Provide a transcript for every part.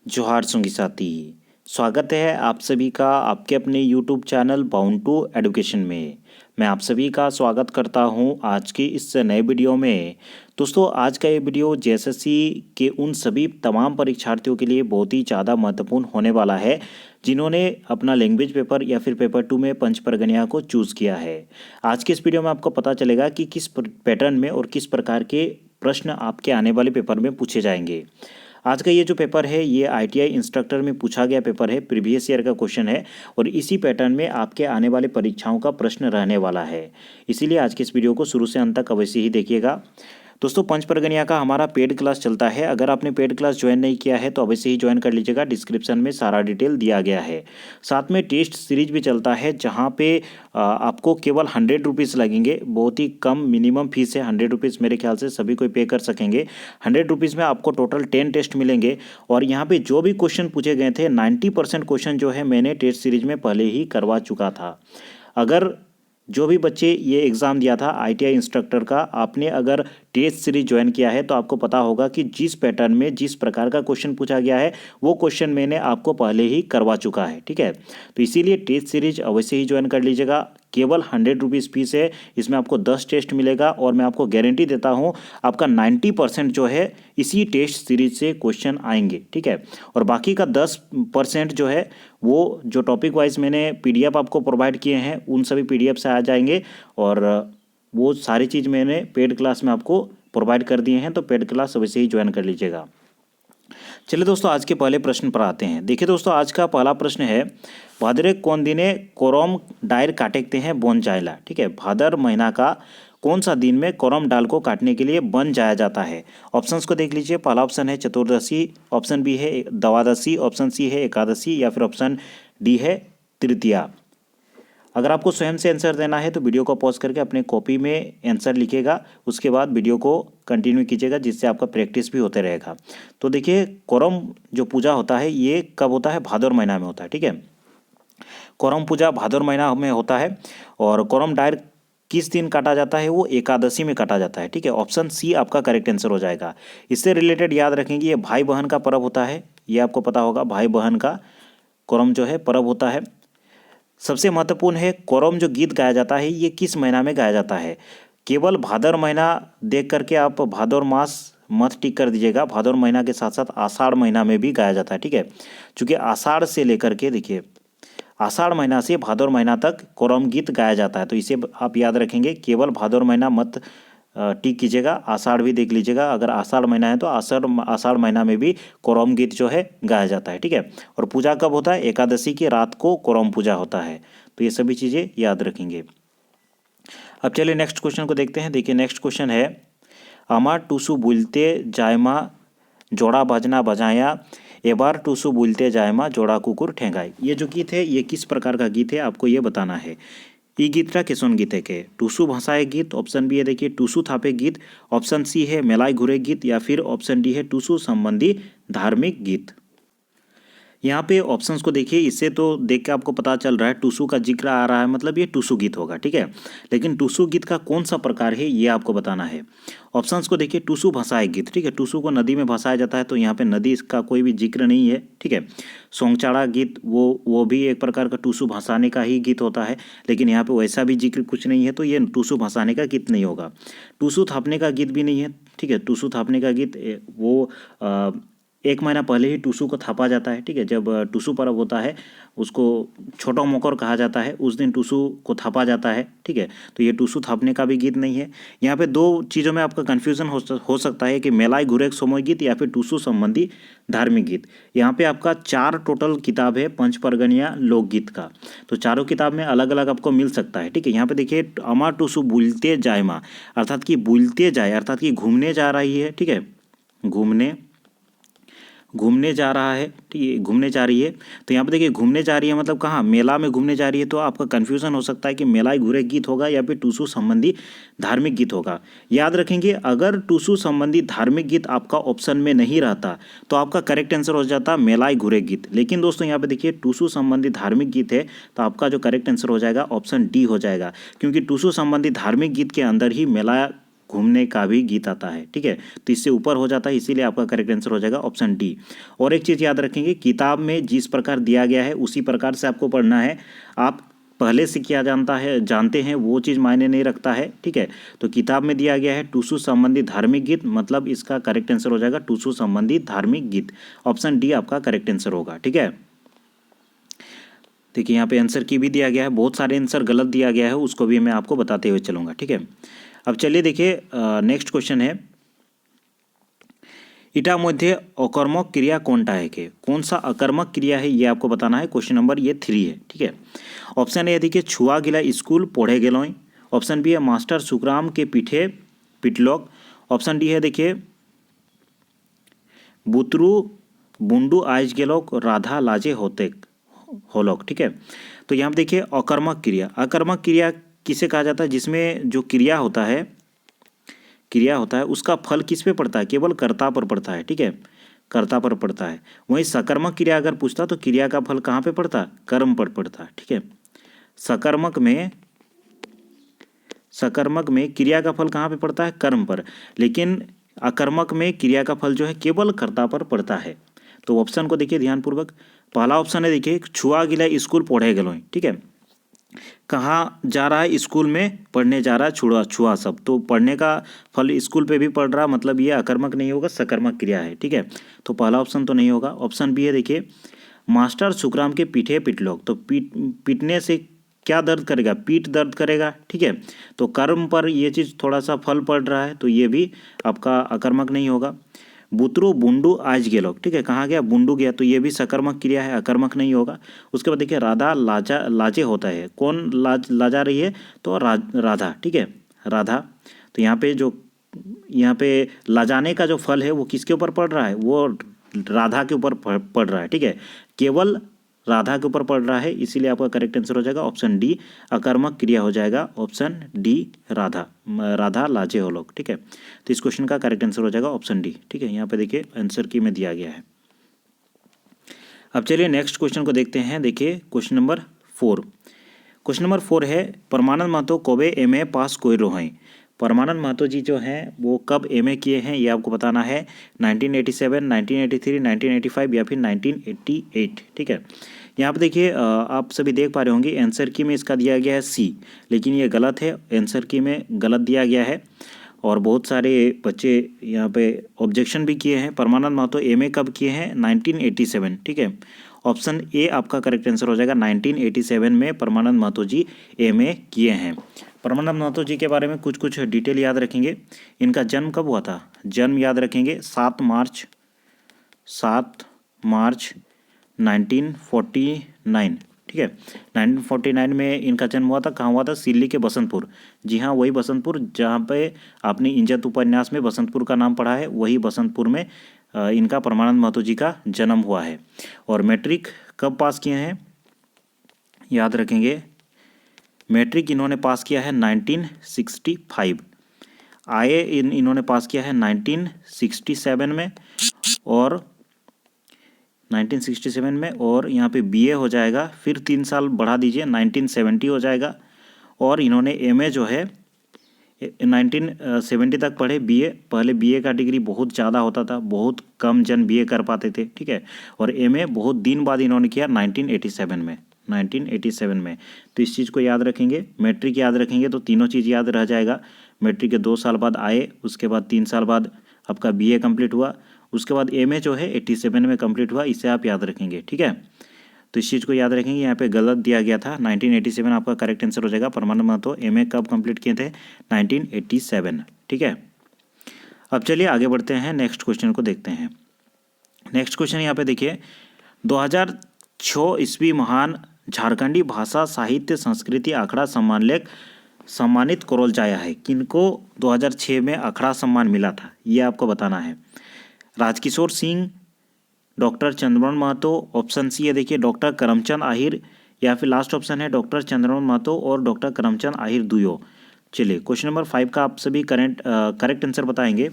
जोहार सुंगी साथी। स्वागत है आप सभी का आपके अपने YouTube channel bound to education में। मैं आप सभी का स्वागत करता हूं आज की इस नए वीडियो में। दोस्तों, आज का ये वीडियो जेएसएससी के उन सभी तमाम परीक्षार्थियों के लिए बहुत ही ज़्यादा महत्वपूर्ण होने वाला है जिन्होंने अपना लैंग्वेज पेपर या फिर पेपर 2 में पंच परगनिया को चूज़ किया है। आज के इस वीडियो में आपको पता चलेगा कि किस पैटर्न में और किस प्रकार के प्रश्न आपके आने वाले पेपर में पूछे जाएंगे। आज का ये जो पेपर है ये आईटीआई इंस्ट्रक्टर में पूछा गया पेपर है, प्रीवियस ईयर का क्वेश्चन है और इसी पैटर्न में आपके आने वाले परीक्षाओं का प्रश्न रहने वाला है। इसीलिए आज के इस वीडियो को शुरू से अंत तक अवश्य ही देखिएगा। दोस्तों, पंच परगनिया का हमारा पेड क्लास चलता है। अगर आपने पेड क्लास ज्वाइन नहीं किया है तो अवश्य ही ज्वाइन कर लीजिएगा। डिस्क्रिप्शन में सारा डिटेल दिया गया है। साथ में टेस्ट सीरीज भी चलता है जहाँ पे आपको केवल 100 रुपीज़ लगेंगे। बहुत ही कम मिनिमम फीस है, 100 रुपीज़ मेरे ख्याल से सभी कोई पे कर सकेंगे। 100 रुपीज़ में आपको टोटल 10 टेस्ट मिलेंगे और यहाँ पे जो भी क्वेश्चन पूछे गए थे 90% क्वेश्चन जो है मैंने टेस्ट सीरीज में पहले ही करवा चुका था। अगर जो भी बच्चे ये एग्ज़ाम दिया था आईटीआई इंस्ट्रक्टर का, आपने अगर टेस्ट सीरीज ज्वाइन किया है तो आपको पता होगा कि जिस पैटर्न में जिस प्रकार का क्वेश्चन पूछा गया है वो क्वेश्चन मैंने आपको पहले ही करवा चुका है। ठीक है, तो इसीलिए टेस्ट सीरीज अवश्य ही ज्वाइन कर लीजिएगा। केवल 100 रुपीज़ फीस है, इसमें आपको 10 टेस्ट मिलेगा और मैं आपको गारंटी देता हूँ आपका 90% जो है इसी टेस्ट सीरीज से क्वेश्चन आएंगे। ठीक है, और बाकी का 10% जो है वो जो टॉपिक वाइज मैंने पीडीएफ आपको प्रोवाइड किए हैं उन सभी पीडीएफ से आ जाएंगे और वो सारी चीज़ मैंने पेड क्लास में आपको प्रोवाइड कर दिए हैं, तो पेड क्लास अवश्य ही ज्वाइन कर लीजिएगा। चलिए दोस्तों, आज के पहले प्रश्न पर आते हैं। देखिए दोस्तों, आज का पहला प्रश्न है भाद्रे कौन दिने कोरम डायर काटेकते हैं बोन जायला। ठीक है, भादर महीना का कौन सा दिन में कोरम डाल को काटने के लिए बन जाया जाता है। ऑप्शंस को देख लीजिए। पहला ऑप्शन है चतुर्दशी, ऑप्शन बी है द्वादशी, ऑप्शन सी है एकादशी या फिर ऑप्शन डी है तृतीया। अगर आपको स्वयं से आंसर देना है तो वीडियो को पॉज करके अपने कॉपी में आंसर लिखिएगा, उसके बाद वीडियो को कंटिन्यू कीजिएगा जिससे आपका प्रैक्टिस भी होते रहेगा। तो देखिए, कोरम जो पूजा होता है ये कब होता है? भादर महीना में होता है। ठीक है, कोरम पूजा भादर महीना में होता है और कोरम डायर किस दिन काटा जाता है? वो एकादशी में काटा जाता है। ठीक है, ऑप्शन सी आपका करेक्ट आंसर हो जाएगा। इससे रिलेटेड याद रखेंगे ये भाई बहन का पर्व होता है, ये आपको पता होगा। भाई बहन का कोरम जो है पर्व होता है। सबसे महत्वपूर्ण है कोरम जो गीत गाया जाता है ये किस महीना में गाया जाता है? केवल भादर महीना देख करके आप भादर मास मत टिक कर दीजिएगा, भादर महीना के साथ साथ आषाढ़ महीना में भी गाया जाता है। ठीक है, चूँकि आषाढ़ से लेकर के देखिए आषाढ़ महीना से भादर महीना तक कोरम गीत गाया जाता है, तो इसे आप याद रखेंगे। केवल भादर महीना मत टिक कीजिएगा, आषाढ़ भी देख लीजिएगा। अगर आषाढ़ महीना है तो आषाढ़ महीना में भी कोरम गीत जो है गाया जाता है। ठीक है, और पूजा कब होता है? एकादशी की रात को कोरम पूजा होता है, तो ये सभी चीज़ें याद रखेंगे। अब चलिए नेक्स्ट क्वेश्चन को देखते हैं। देखिए नेक्स्ट क्वेश्चन है अमा टूसू बुलते जायमा जोड़ा बजना बजाया एबार टूसू बुलते जायमा जोड़ा कुकुर ठेंगाई। ये जो गीत है ये किस प्रकार का गीत है आपको ये बताना है। ई गीतटा केसन गीत है के? टूसू भाषाए गीत, ऑप्शन बी है देखिए टूसू थापे गीत, ऑप्शन सी है मेलाई घुरे गीत या फिर ऑप्शन डी है टूसू संबंधी धार्मिक गीत। यहाँ पे ऑप्शंस को देखिए, इससे तो देख के आपको पता चल रहा है टूसू का जिक्र आ रहा है, मतलब ये टूसू गीत होगा। ठीक है, लेकिन टूसू गीत का कौन सा प्रकार है ये आपको बताना है। ऑप्शंस को देखिए, टूसू भाषाए गीत। ठीक है, टूसू को नदी में भासाया जाता है, तो यहाँ पे नदी का कोई भी जिक्र नहीं है। ठीक है, सोंगचाड़ा गीत वो भी एक प्रकार का टूसू भासाने का ही गीत होता है, लेकिन यहाँ पे वैसा भी जिक्र कुछ नहीं है, तो ये टूसू भासाने का गीत नहीं होगा। टूसू थापने का गीत भी नहीं है। ठीक है, टूसू थापने का गीत वो एक महीना पहले ही टूसू को थापा जाता है। ठीक है, जब टूसू पर्व होता है उसको छोटा मकर कहा जाता है, उस दिन टूसू को थापा जाता है। ठीक है, तो ये टूसू थापने का भी गीत नहीं है। यहाँ पे दो चीज़ों में आपका कन्फ्यूज़न हो सकता है कि मेलाई घुरेक सोमोय गीत या फिर टूसू संबंधी धार्मिक गीत। यहाँ पे आपका 4 टोटल किताब है पंच परगनिया लोकगीत का, तो चारों किताब में अलग अलग आपको मिल सकता है। ठीक है, यहाँ पे देखिए अमा टूसू बुलते जाए माँ, अर्थात कि बुलते जाए अर्थात कि घूमने जा रही है। ठीक है, घूमने जा रहा है। ठीक है, घूमने जा रही है, तो यहाँ पे देखिए घूमने जा रही है मतलब कहाँ? मेला में घूमने जा रही है, तो आपका कन्फ्यूज़न हो सकता है कि मेलाई घुरे गीत होगा या फिर टूसू संबंधी धार्मिक गीत होगा। याद रखेंगे, अगर टूसू संबंधी धार्मिक गीत आपका ऑप्शन में नहीं रहता तो आपका करेक्ट आंसर हो जाता मेलाई घुरे गीत। लेकिन दोस्तों यहाँ पे देखिए टूसू संबंधी धार्मिक गीत है, तो आपका जो करेक्ट आंसर हो जाएगा ऑप्शन डी हो जाएगा, क्योंकि टूसू संबंधी धार्मिक गीत के अंदर ही मेला घूमने का भी गीत आता है। ठीक है, तो इससे ऊपर हो जाता है, इसीलिए आपका करेक्ट आंसर हो जाएगा ऑप्शन डी। और एक चीज़ याद रखेंगे, किताब में जिस प्रकार दिया गया है उसी प्रकार से आपको पढ़ना है। आप पहले से क्या जानते हैं वो चीज़ मायने नहीं रखता है। ठीक है, तो किताब में दिया गया है टूसू संबंधित धार्मिक गीत, मतलब इसका करेक्ट आंसर हो जाएगा टूसू संबंधित धार्मिक गीत। ऑप्शन डी आपका करेक्ट आंसर होगा। ठीक है, देखिए यहाँ पे आंसर की भी दिया गया है, बहुत सारे आंसर गलत दिया गया है, उसको भी मैं आपको बताते हुए चलूँगा। ठीक है, अब चलिए देखिए नेक्स्ट क्वेश्चन है, इटा मध्य अकर्मक क्रिया कौनटा है के, कौन सा अकर्मक क्रिया है ये आपको बताना है। क्वेश्चन नंबर ये 3 है। ठीक है, ऑप्शन ए देखिए छुआ गिला स्कूल पढ़े गेलोई। ऑप्शन बी है मास्टर सुखराम के पीठे पिटलोक। ऑप्शन डी है देखिए बुतरू बुंडू आइज गेलोक राधा लाजे होते होलोक। ठीक है, तो यहाँ पे देखिए अकर्मक क्रिया किसे कहा जाता है, जिसमें जो क्रिया होता है उसका फल किस पे पड़ता है, केवल कर्ता पर पड़ता है। ठीक है, कर्ता पर पड़ता है। वहीं सकर्मक क्रिया अगर पूछता तो क्रिया का फल कहाँ पे पड़ता है, कर्म पर पड़ता है। ठीक है, सकर्मक में क्रिया का फल कहाँ पे पड़ता है, कर्म पर, लेकिन अकर्मक में क्रिया का फल जो है केवल कर्ता पर पड़ता है। तो ऑप्शन को देखिए ध्यानपूर्वक, पहला ऑप्शन है देखिए छुआ गिला स्कूल पढ़े गेलोई। ठीक है, कहाँ जा रहा है, स्कूल में पढ़ने जा रहा है, छुआ सब, तो पढ़ने का फल स्कूल पे भी पढ़ रहा, मतलब ये अकर्मक नहीं होगा, सकर्मक क्रिया है। ठीक है, तो पहला ऑप्शन तो नहीं होगा। ऑप्शन बी है देखिए मास्टर सुखराम के पीठे पिटलोक, तो पीटने से क्या दर्द करेगा, पीठ दर्द करेगा। ठीक है, तो कर्म पर ये चीज़ थोड़ा सा फल पड़ रहा है, तो ये भी आपका अकर्मक नहीं होगा। बुतरू बुंडू आज गेलोक, ठीक है, कहाँ गया, बुंडू गया, तो ये भी सकर्मक क्रिया है, अकर्मक नहीं होगा। उसके बाद देखिए राधा लाजे होता है, कौन लाजा रही है, तो राधा। ठीक है, राधा, तो यहाँ पे लाजाने का जो फल है वो किसके ऊपर पड़ रहा है, वो राधा के ऊपर पड़ रहा है। ठीक है, केवल राधा के ऊपर पड़ रहा है, इसीलिए आपका करेक्ट आंसर हो जाएगा ऑप्शन डी, अकर्मक क्रिया हो जाएगा ऑप्शन डी, राधा लाजे हो लोग। ठीक है, तो इस क्वेश्चन का करेक्ट आंसर हो जाएगा ऑप्शन डी। ठीक है, यहाँ पे देखिए आंसर की में दिया गया है। अब चलिए नेक्स्ट क्वेश्चन को देखते हैं। देखिए क्वेश्चन नंबर 4। क्वेश्चन नंबर 4 है परमानंद महतो कबे MA पास कोई रोहें। परमानंद महतो जी जो हैं वो कब MA किए हैं ये आपको बताना है, 1987, 1983, 1985 या फिर 1988। ठीक है, यहाँ पे देखिए आप सभी देख पा रहे होंगे आंसर की में इसका दिया गया है C, लेकिन ये गलत है, आंसर की में गलत दिया गया है और बहुत सारे बच्चे यहाँ पे ऑब्जेक्शन भी किए हैं। परमानंद महतो MA कब किए हैं, 1987। ठीक है, ऑप्शन ए आपका करेक्ट आंसर हो जाएगा, 1987 में परमानंद महतो जी MA किए हैं। परमानंद महतो जी के बारे में कुछ डिटेल याद रखेंगे। इनका जन्म कब हुआ था, जन्म याद रखेंगे 7 मार्च 1949। ठीक है, 1949 में इनका जन्म हुआ था। कहाँ हुआ था, सिल्ली के बसंतपुर। जी हाँ, वही बसंतपुर जहाँ पे आपने इंजत उपन्यास में बसंतपुर का नाम पढ़ा है, वही बसंतपुर में इनका परमानंद महतो जी का जन्म हुआ है। और मैट्रिक कब पास किए हैं, याद रखेंगे मैट्रिक इन्होंने पास किया है 1965। आईए इन्होंने पास किया है 1967 में और 1967 में, और यहाँ पे BA हो जाएगा, फिर 3 साल बढ़ा दीजिए 1970 हो जाएगा। और इन्होंने MA जो है 1970 तक पढ़े। BA, पहले BA का डिग्री बहुत ज़्यादा होता था, बहुत कम जन BA कर पाते थे। ठीक है, और MA बहुत दिन बाद इन्होंने किया 1987 में। तो इस चीज़ को याद रखेंगे, मैट्रिक याद रखेंगे तो तीनों चीज़ याद रह जाएगा। मैट्रिक के 2 साल बाद आए, उसके बाद 3 साल बाद आपका BA कंप्लीट हुआ, उसके बाद MA जो है 87 में कंप्लीट हुआ, इसे आप याद रखेंगे। ठीक है, तो इस चीज़ को याद रखेंगे, यहाँ पे गलत दिया गया था, 1987 आपका करेक्ट आंसर हो जाएगा। परमानंद महतो MA कब कंप्लीट किए थे, 1987। ठीक है, अब चलिए आगे बढ़ते हैं, नेक्स्ट क्वेश्चन को देखते हैं। नेक्स्ट क्वेश्चन यहाँ पे देखिए 2006 ईस्वी महान झारखंडी भाषा साहित्य संस्कृति अखाड़ा सम्मान लेख सम्मानित करोल जाया है। किनको 2006 में अखाड़ा सम्मान मिला था ये आपको बताना है। Rajkishore Singh, doctor Chandramohan Mahato, option C है देखिए डॉक्टर करमचंद आहिर, या फिर लास्ट ऑप्शन है डॉक्टर चंद्रमोहन महतो और डॉक्टर करमचंद आहिर दुयो। चलिए क्वेश्चन नंबर 5 का आप सभी करेक्ट आंसर बताएंगे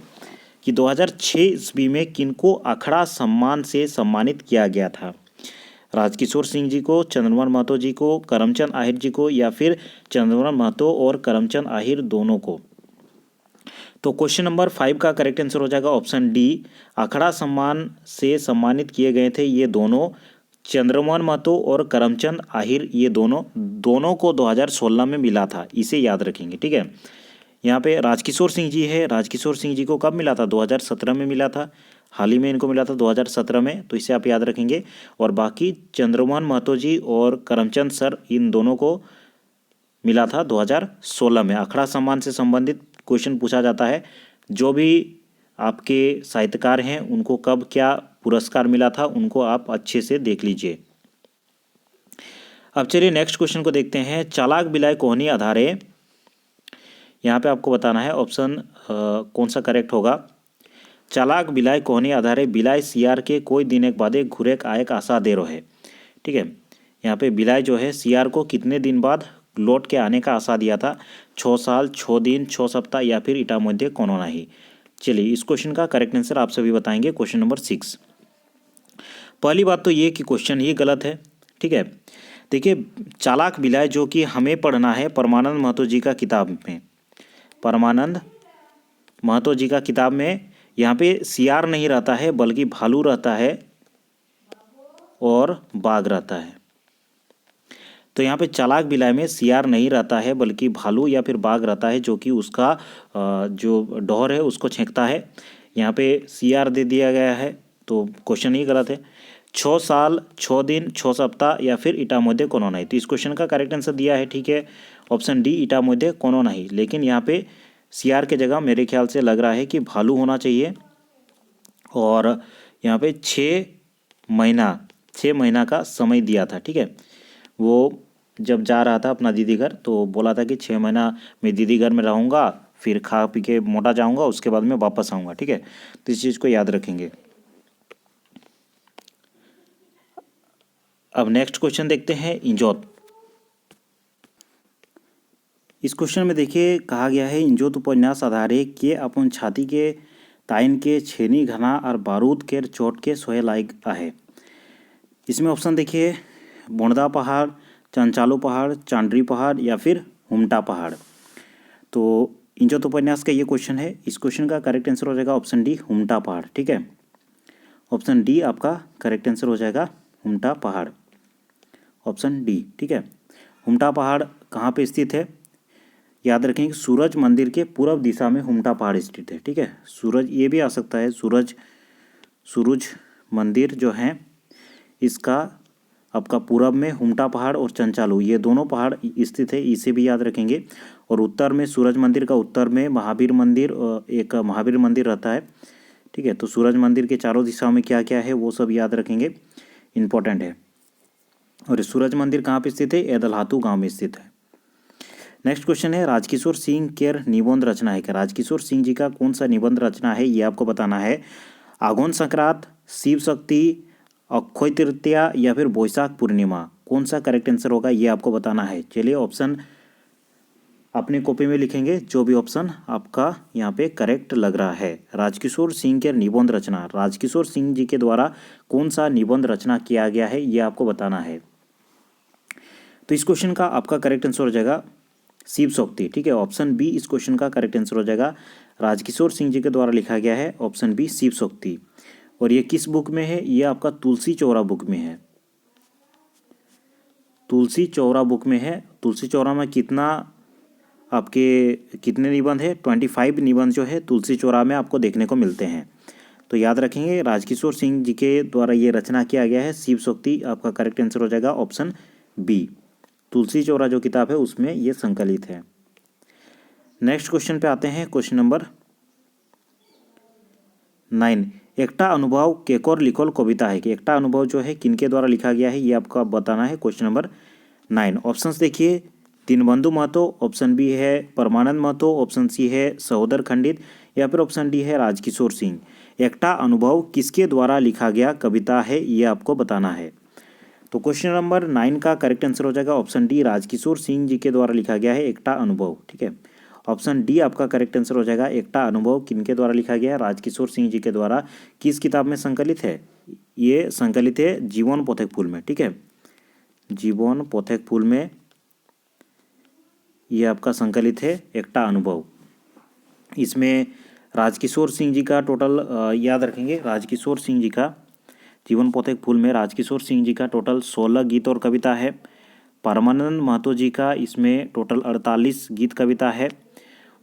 कि 2006 ईस्वी में किनको अखाड़ा सम्मान से सम्मानित किया गया था। राजकिशोर सिंह जी को, चंद्रमोहन महतो जी को, करमचंद आहिर जी को, या फिर चंद्रमोहन महतो और करमचंद आहिर दोनों को। तो क्वेश्चन नंबर 5 का करेक्ट आंसर हो जाएगा ऑप्शन डी। अखड़ा सम्मान से सम्मानित किए गए थे ये दोनों, चंद्रमोहन महतो और करमचंद आहिर, ये दोनों को 2016 में मिला था, इसे याद रखेंगे। ठीक है, यहाँ पे राजकिशोर सिंह जी है, राजकिशोर सिंह जी को कब मिला था? 2017 में मिला था, हाल ही में इनको मिला था 2017 में, तो इसे आप याद रखेंगे। और बाकी चंद्रमोहन महतो जी और करमचंद सर, इन दोनों को मिला था 2016 में। अखड़ा सम्मान से संबंधित क्वेश्चन पूछा जाता है, जो भी आपके साहित्यकार हैं उनको कब क्या पुरस्कार मिला था, उनको आप अच्छे से देख लीजिए। अब चलिए नेक्स्ट क्वेश्चन को देखते हैं। चालाक बिलाय कोहनी आधारे, यहाँ पे आपको बताना है ऑप्शन कौन सा करेक्ट होगा। चालाक बिलाय कोहनी आधारे बिलाय सियार के कोई दिन एक बादे घुरेक आयक आशा दे रहे। ठीक है, यहाँ पे बिलाय जो है सियार को कितने दिन बाद लौट के आने का आशा दिया था? 6 साल, 6 दिन, 6 सप्ताह या फिर इटा मध्य कोनो नहीं। चलिए इस क्वेश्चन का करेक्ट आंसर आप सभी बताएंगे। Question number 6। पहली बात तो ये कि क्वेश्चन ही गलत है। ठीक है, देखिए चालाक बिलाय जो कि हमें पढ़ना है परमानंद महतो जी का किताब में, परमानंद महतो जी का किताब में यहाँ पे सियार नहीं रहता है बल्कि भालू रहता है और बाघ रहता है। तो यहाँ पे चालाक बिलाय में सियार नहीं रहता है बल्कि भालू या फिर बाघ रहता है, जो कि उसका जो डोर है उसको छेंकता है। यहाँ पे सियार दे दिया गया है, तो क्वेश्चन ही गलत है। 6 साल, 6 दिन, 6 सप्ताह या फिर इटा मध्य कोनो नहीं, तो इस क्वेश्चन का करेक्ट आंसर दिया है, ठीक है, ऑप्शन डी इटा मध्य कोनो नहीं। लेकिन यहाँ पे सियार के जगह मेरे ख्याल से लग रहा है कि भालू होना चाहिए। और यहाँ पे 6 महीना का समय दिया था। ठीक है, वो जब जा रहा था अपना दीदी घर तो बोला था कि 6 महीना मैं दीदी घर में रहूँगा, फिर खा पी के मोटा जाऊँगा, उसके बाद मैं वापस आऊँगा। ठीक है, तो इस चीज़ को याद रखेंगे। अब नेक्स्ट क्वेश्चन देखते हैं, इंजोत। इस क्वेश्चन में देखिए कहा गया है, इंजोत उपन्यास आधारे के अपन छाती के ताइन के छेनी घना और बारूद के चोट के सोए लायक आहे। इसमें ऑप्शन देखिए, बोंडदा पहाड़, चंचालो पहाड़, चांडरी पहाड़ या फिर हुमटा पहाड़। तो इंजोत उपन्यास का ये क्वेश्चन है, इस क्वेश्चन का करेक्ट आंसर हो जाएगा ऑप्शन डी हुमटा पहाड़। ठीक है, ऑप्शन डी आपका करेक्ट आंसर हो जाएगा, हुमटा पहाड़, ऑप्शन डी। ठीक है, हुमटा पहाड़ कहाँ पे स्थित है? याद रखें कि सूरज मंदिर के पूर्व दिशा में हुमटा पहाड़ स्थित है। ठीक है, सूरज ये भी आ सकता है, सूरज मंदिर जो है इसका आपका पूरब में हुमटा पहाड़ और चंचालू, ये दोनों पहाड़ स्थित है, इसे भी याद रखेंगे। और उत्तर में सूरज मंदिर का उत्तर में महावीर मंदिर, एक महावीर मंदिर रहता है। ठीक है, तो सूरज मंदिर के चारों दिशाओं में क्या क्या है वो सब याद रखेंगे, इम्पोर्टेंट है। और सूरज मंदिर कहाँ पे स्थित है? एदलहातू गाँव में स्थित है। नेक्स्ट क्वेश्चन है, राजकिशोर सिंह केर निबंध रचना है क्या? राजकिशोर सिंह जी का कौन सा निबंध रचना है ये आपको बताना है। आघोन संक्रांत, शिव शक्ति, अक्षय तृतीया या फिर बैसाख पूर्णिमा, कौन सा करेक्ट आंसर होगा ये आपको बताना है। चलिए ऑप्शन अपनी कॉपी में लिखेंगे, जो भी ऑप्शन आपका यहाँ पे करेक्ट लग रहा है। राजकिशोर सिंह के निबंध रचना, राजकिशोर सिंह जी के द्वारा कौन सा निबंध रचना किया गया है ये आपको बताना है। तो इस क्वेश्चन का आपका करेक्ट आंसर हो जाएगा शिव शक्ति। ठीक है, ऑप्शन बी इस क्वेश्चन का करेक्ट आंसर हो जाएगा। राजकिशोर सिंह जी के द्वारा लिखा गया है ऑप्शन बी शिव शक्ति। और ये किस बुक में है? ये आपका तुलसी चौरा बुक में है, तुलसी चौरा बुक में है। तुलसी चौरा में कितने निबंध है? 25 निबंध जो है तुलसी चौरा में आपको देखने को मिलते हैं। तो याद रखेंगे, राजकिशोर सिंह जी के द्वारा ये रचना किया गया है शिव शक्ति, आपका करेक्ट आंसर हो जाएगा ऑप्शन बी। तुलसी चौरा जो किताब है उसमें ये संकलित है। नेक्स्ट क्वेश्चन पे आते हैं, क्वेश्चन नंबर 9। एकटा अनुभव केकोर लिखोल कविता है कि एकटा अनुभव जो है किनके द्वारा लिखा गया है ये आपको बताना है। क्वेश्चन नंबर 9, ऑप्शंस देखिए, दीनबंधु महतो, ऑप्शन बी है परमानंद महतो, ऑप्शन सी है सहोदर खंडित या फिर ऑप्शन डी है राजकिशोर सिंह। एकटा अनुभव किसके द्वारा लिखा गया कविता है ये आपको बताना है। तो क्वेश्चन नंबर 9 का करेक्ट आंसर हो जाएगा ऑप्शन डी, राजकिशोर सिंह जी के द्वारा लिखा गया है एकटा अनुभव। ठीक है, ऑप्शन डी आपका करेक्ट आंसर हो जाएगा। एकटा अनुभव किनके द्वारा लिखा गया है? राजकिशोर सिंह जी के द्वारा। किस किताब में संकलित है? ये संकलित है जीवन पोथेक फूल में। ठीक है, जीवन पोथेक फूल में ये आपका संकलित है एकटा अनुभव। इसमें राजकिशोर सिंह जी का टोटल याद रखेंगे, राजकिशोर सिंह जी का जीवन पोत एक फूल में राजकिशोर सिंह जी का टोटल 16 गीत और कविता है। परमानंद महतो जी का इसमें टोटल 48 गीत कविता है।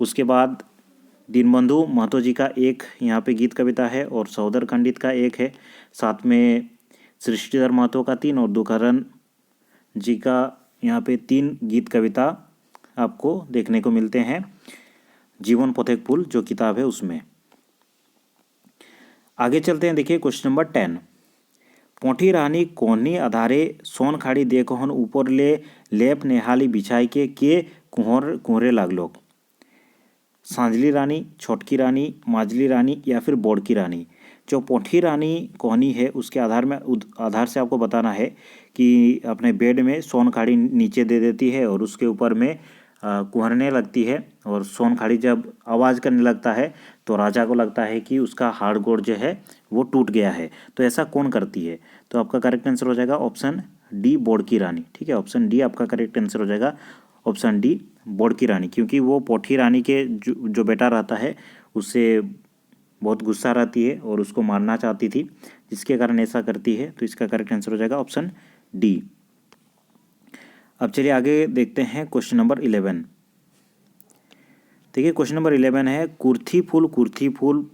उसके बाद दीनबंधु महतो जी का एक यहाँ पे गीत कविता है और सौदर खंडित का एक है। साथ में सृष्टिधर महतो का 3 और दुखहरण जी का यहाँ पे 3 गीत कविता आपको देखने को मिलते हैं जीवन पोथेक पुल जो किताब है उसमें। आगे चलते हैं, देखिए क्वेश्चन नंबर 10। पोठी रानी कोहनी आधारे सोन खाड़ी देखहन ऊपर ले लेप नेहाली बिछाई के कुहरे लागलो। सांझली रानी, छोटकी रानी, माजली रानी या फिर बोड़की रानी। जो पोठी रानी कोहनी है उसके आधार से आपको बताना है कि अपने बेड में सोन खाड़ी नीचे दे देती है और उसके ऊपर में कुहरने लगती है और सोन खाड़ी जब आवाज़ करने लगता है तो राजा को लगता है कि उसका हाड़ गोड़ जो है वो टूट गया है। तो ऐसा कौन करती है? तो आपका करेक्ट आंसर हो जाएगा ऑप्शन डी, बोड़की रानी। ठीक है, ऑप्शन डी आपका करेक्ट आंसर हो जाएगा, ऑप्शन डी बोड़की रानी, क्योंकि वो पोठी रानी के जो बेटा रहता है उससे बहुत गुस्सा रहती है और उसको मारना चाहती थी, जिसके कारण ऐसा करती है। तो इसका करेक्ट आंसर हो जाएगा ऑप्शन डी। अब चलिए आगे देखते हैं क्वेश्चन नंबर 11। देखिए क्वेश्चन नंबर 11 है, कुर्थी फूल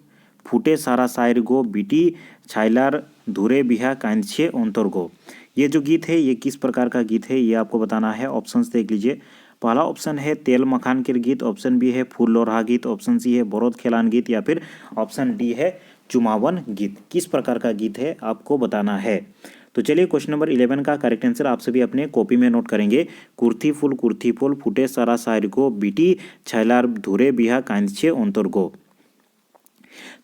फूटे सारा शायर गो बीटी छाइलार धुरे बिहा कांछे अंतर गो। ये जो गीत है ये किस प्रकार का गीत है ये आपको बताना है। ऑप्शंस देख लीजिए। पहला ऑप्शन है तेल मखान के गीत, ऑप्शन बी है फूल लोरहा गीत, ऑप्शन सी है बरोद खेलान गीत या फिर ऑप्शन डी है चुमावन गीत। किस प्रकार का गीत है आपको बताना है। तो चलिए क्वेश्चन नंबर 11 का करेक्ट आंसर आप सभी अपने कॉपी में नोट करेंगे। कुर्थी फूल फूटे सारा शायर को बीटी छैलार धुरे बिहा कांछे अंतर गो।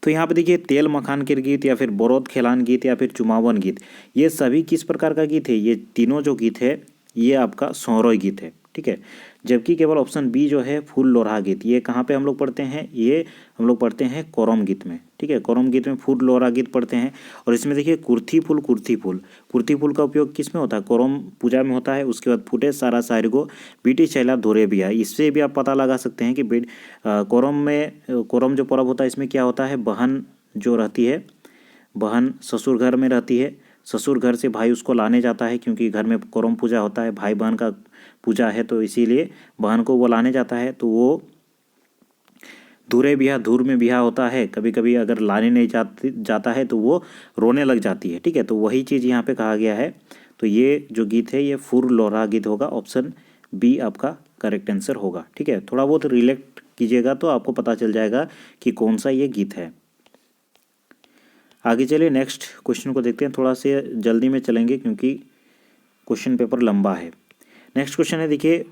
तो यहाँ पे देखिए तेल मखान के गीत या फिर बरोद खेलान गीत या फिर चुमावन गीत, ये सभी किस प्रकार का गीत है? ये तीनों जो गीत है ये आपका सोहरोय गीत है। ठीक है, जबकि केवल ऑप्शन बी जो है फूल लोरहा गीत, ये कहाँ पे हम लोग पढ़ते हैं? ये हम लोग पढ़ते हैं कोरम गीत में। ठीक है, कोरम गीत में फूल लोरहा गीत पढ़ते हैं। और इसमें देखिए कुर्थी फूल का उपयोग किस में होता है? कोरम पूजा में होता है। उसके बाद फूटे सारा शायर को बीटी छैला धोरे बिया, इससे भी आप पता लगा सकते हैं कि कोरम जो पर्व होता है इसमें क्या होता है? बहन जो रहती है, बहन ससुर घर में रहती है, ससुर घर से भाई उसको लाने जाता है, क्योंकि घर में कोरम पूजा होता है, भाई बहन का पूजा है, तो इसीलिए बहन को वो लाने जाता है। तो वो धूर में बिहा होता है। कभी कभी अगर लाने नहीं जाता है तो वो रोने लग जाती है। ठीक है, तो वही चीज़ यहाँ पे कहा गया है। तो ये जो गीत है ये फूल लोरहा गीत होगा, ऑप्शन बी आपका करेक्ट आंसर होगा। ठीक है, थोड़ा बहुत रिलेक्ट कीजिएगा तो आपको पता चल जाएगा कि कौन सा ये गीत है। आगे चलिए नेक्स्ट क्वेश्चन को देखते हैं। थोड़ा से जल्दी में चलेंगे क्योंकि क्वेश्चन पेपर लंबा है। नेक्स्ट क्वेश्चन है, देखिए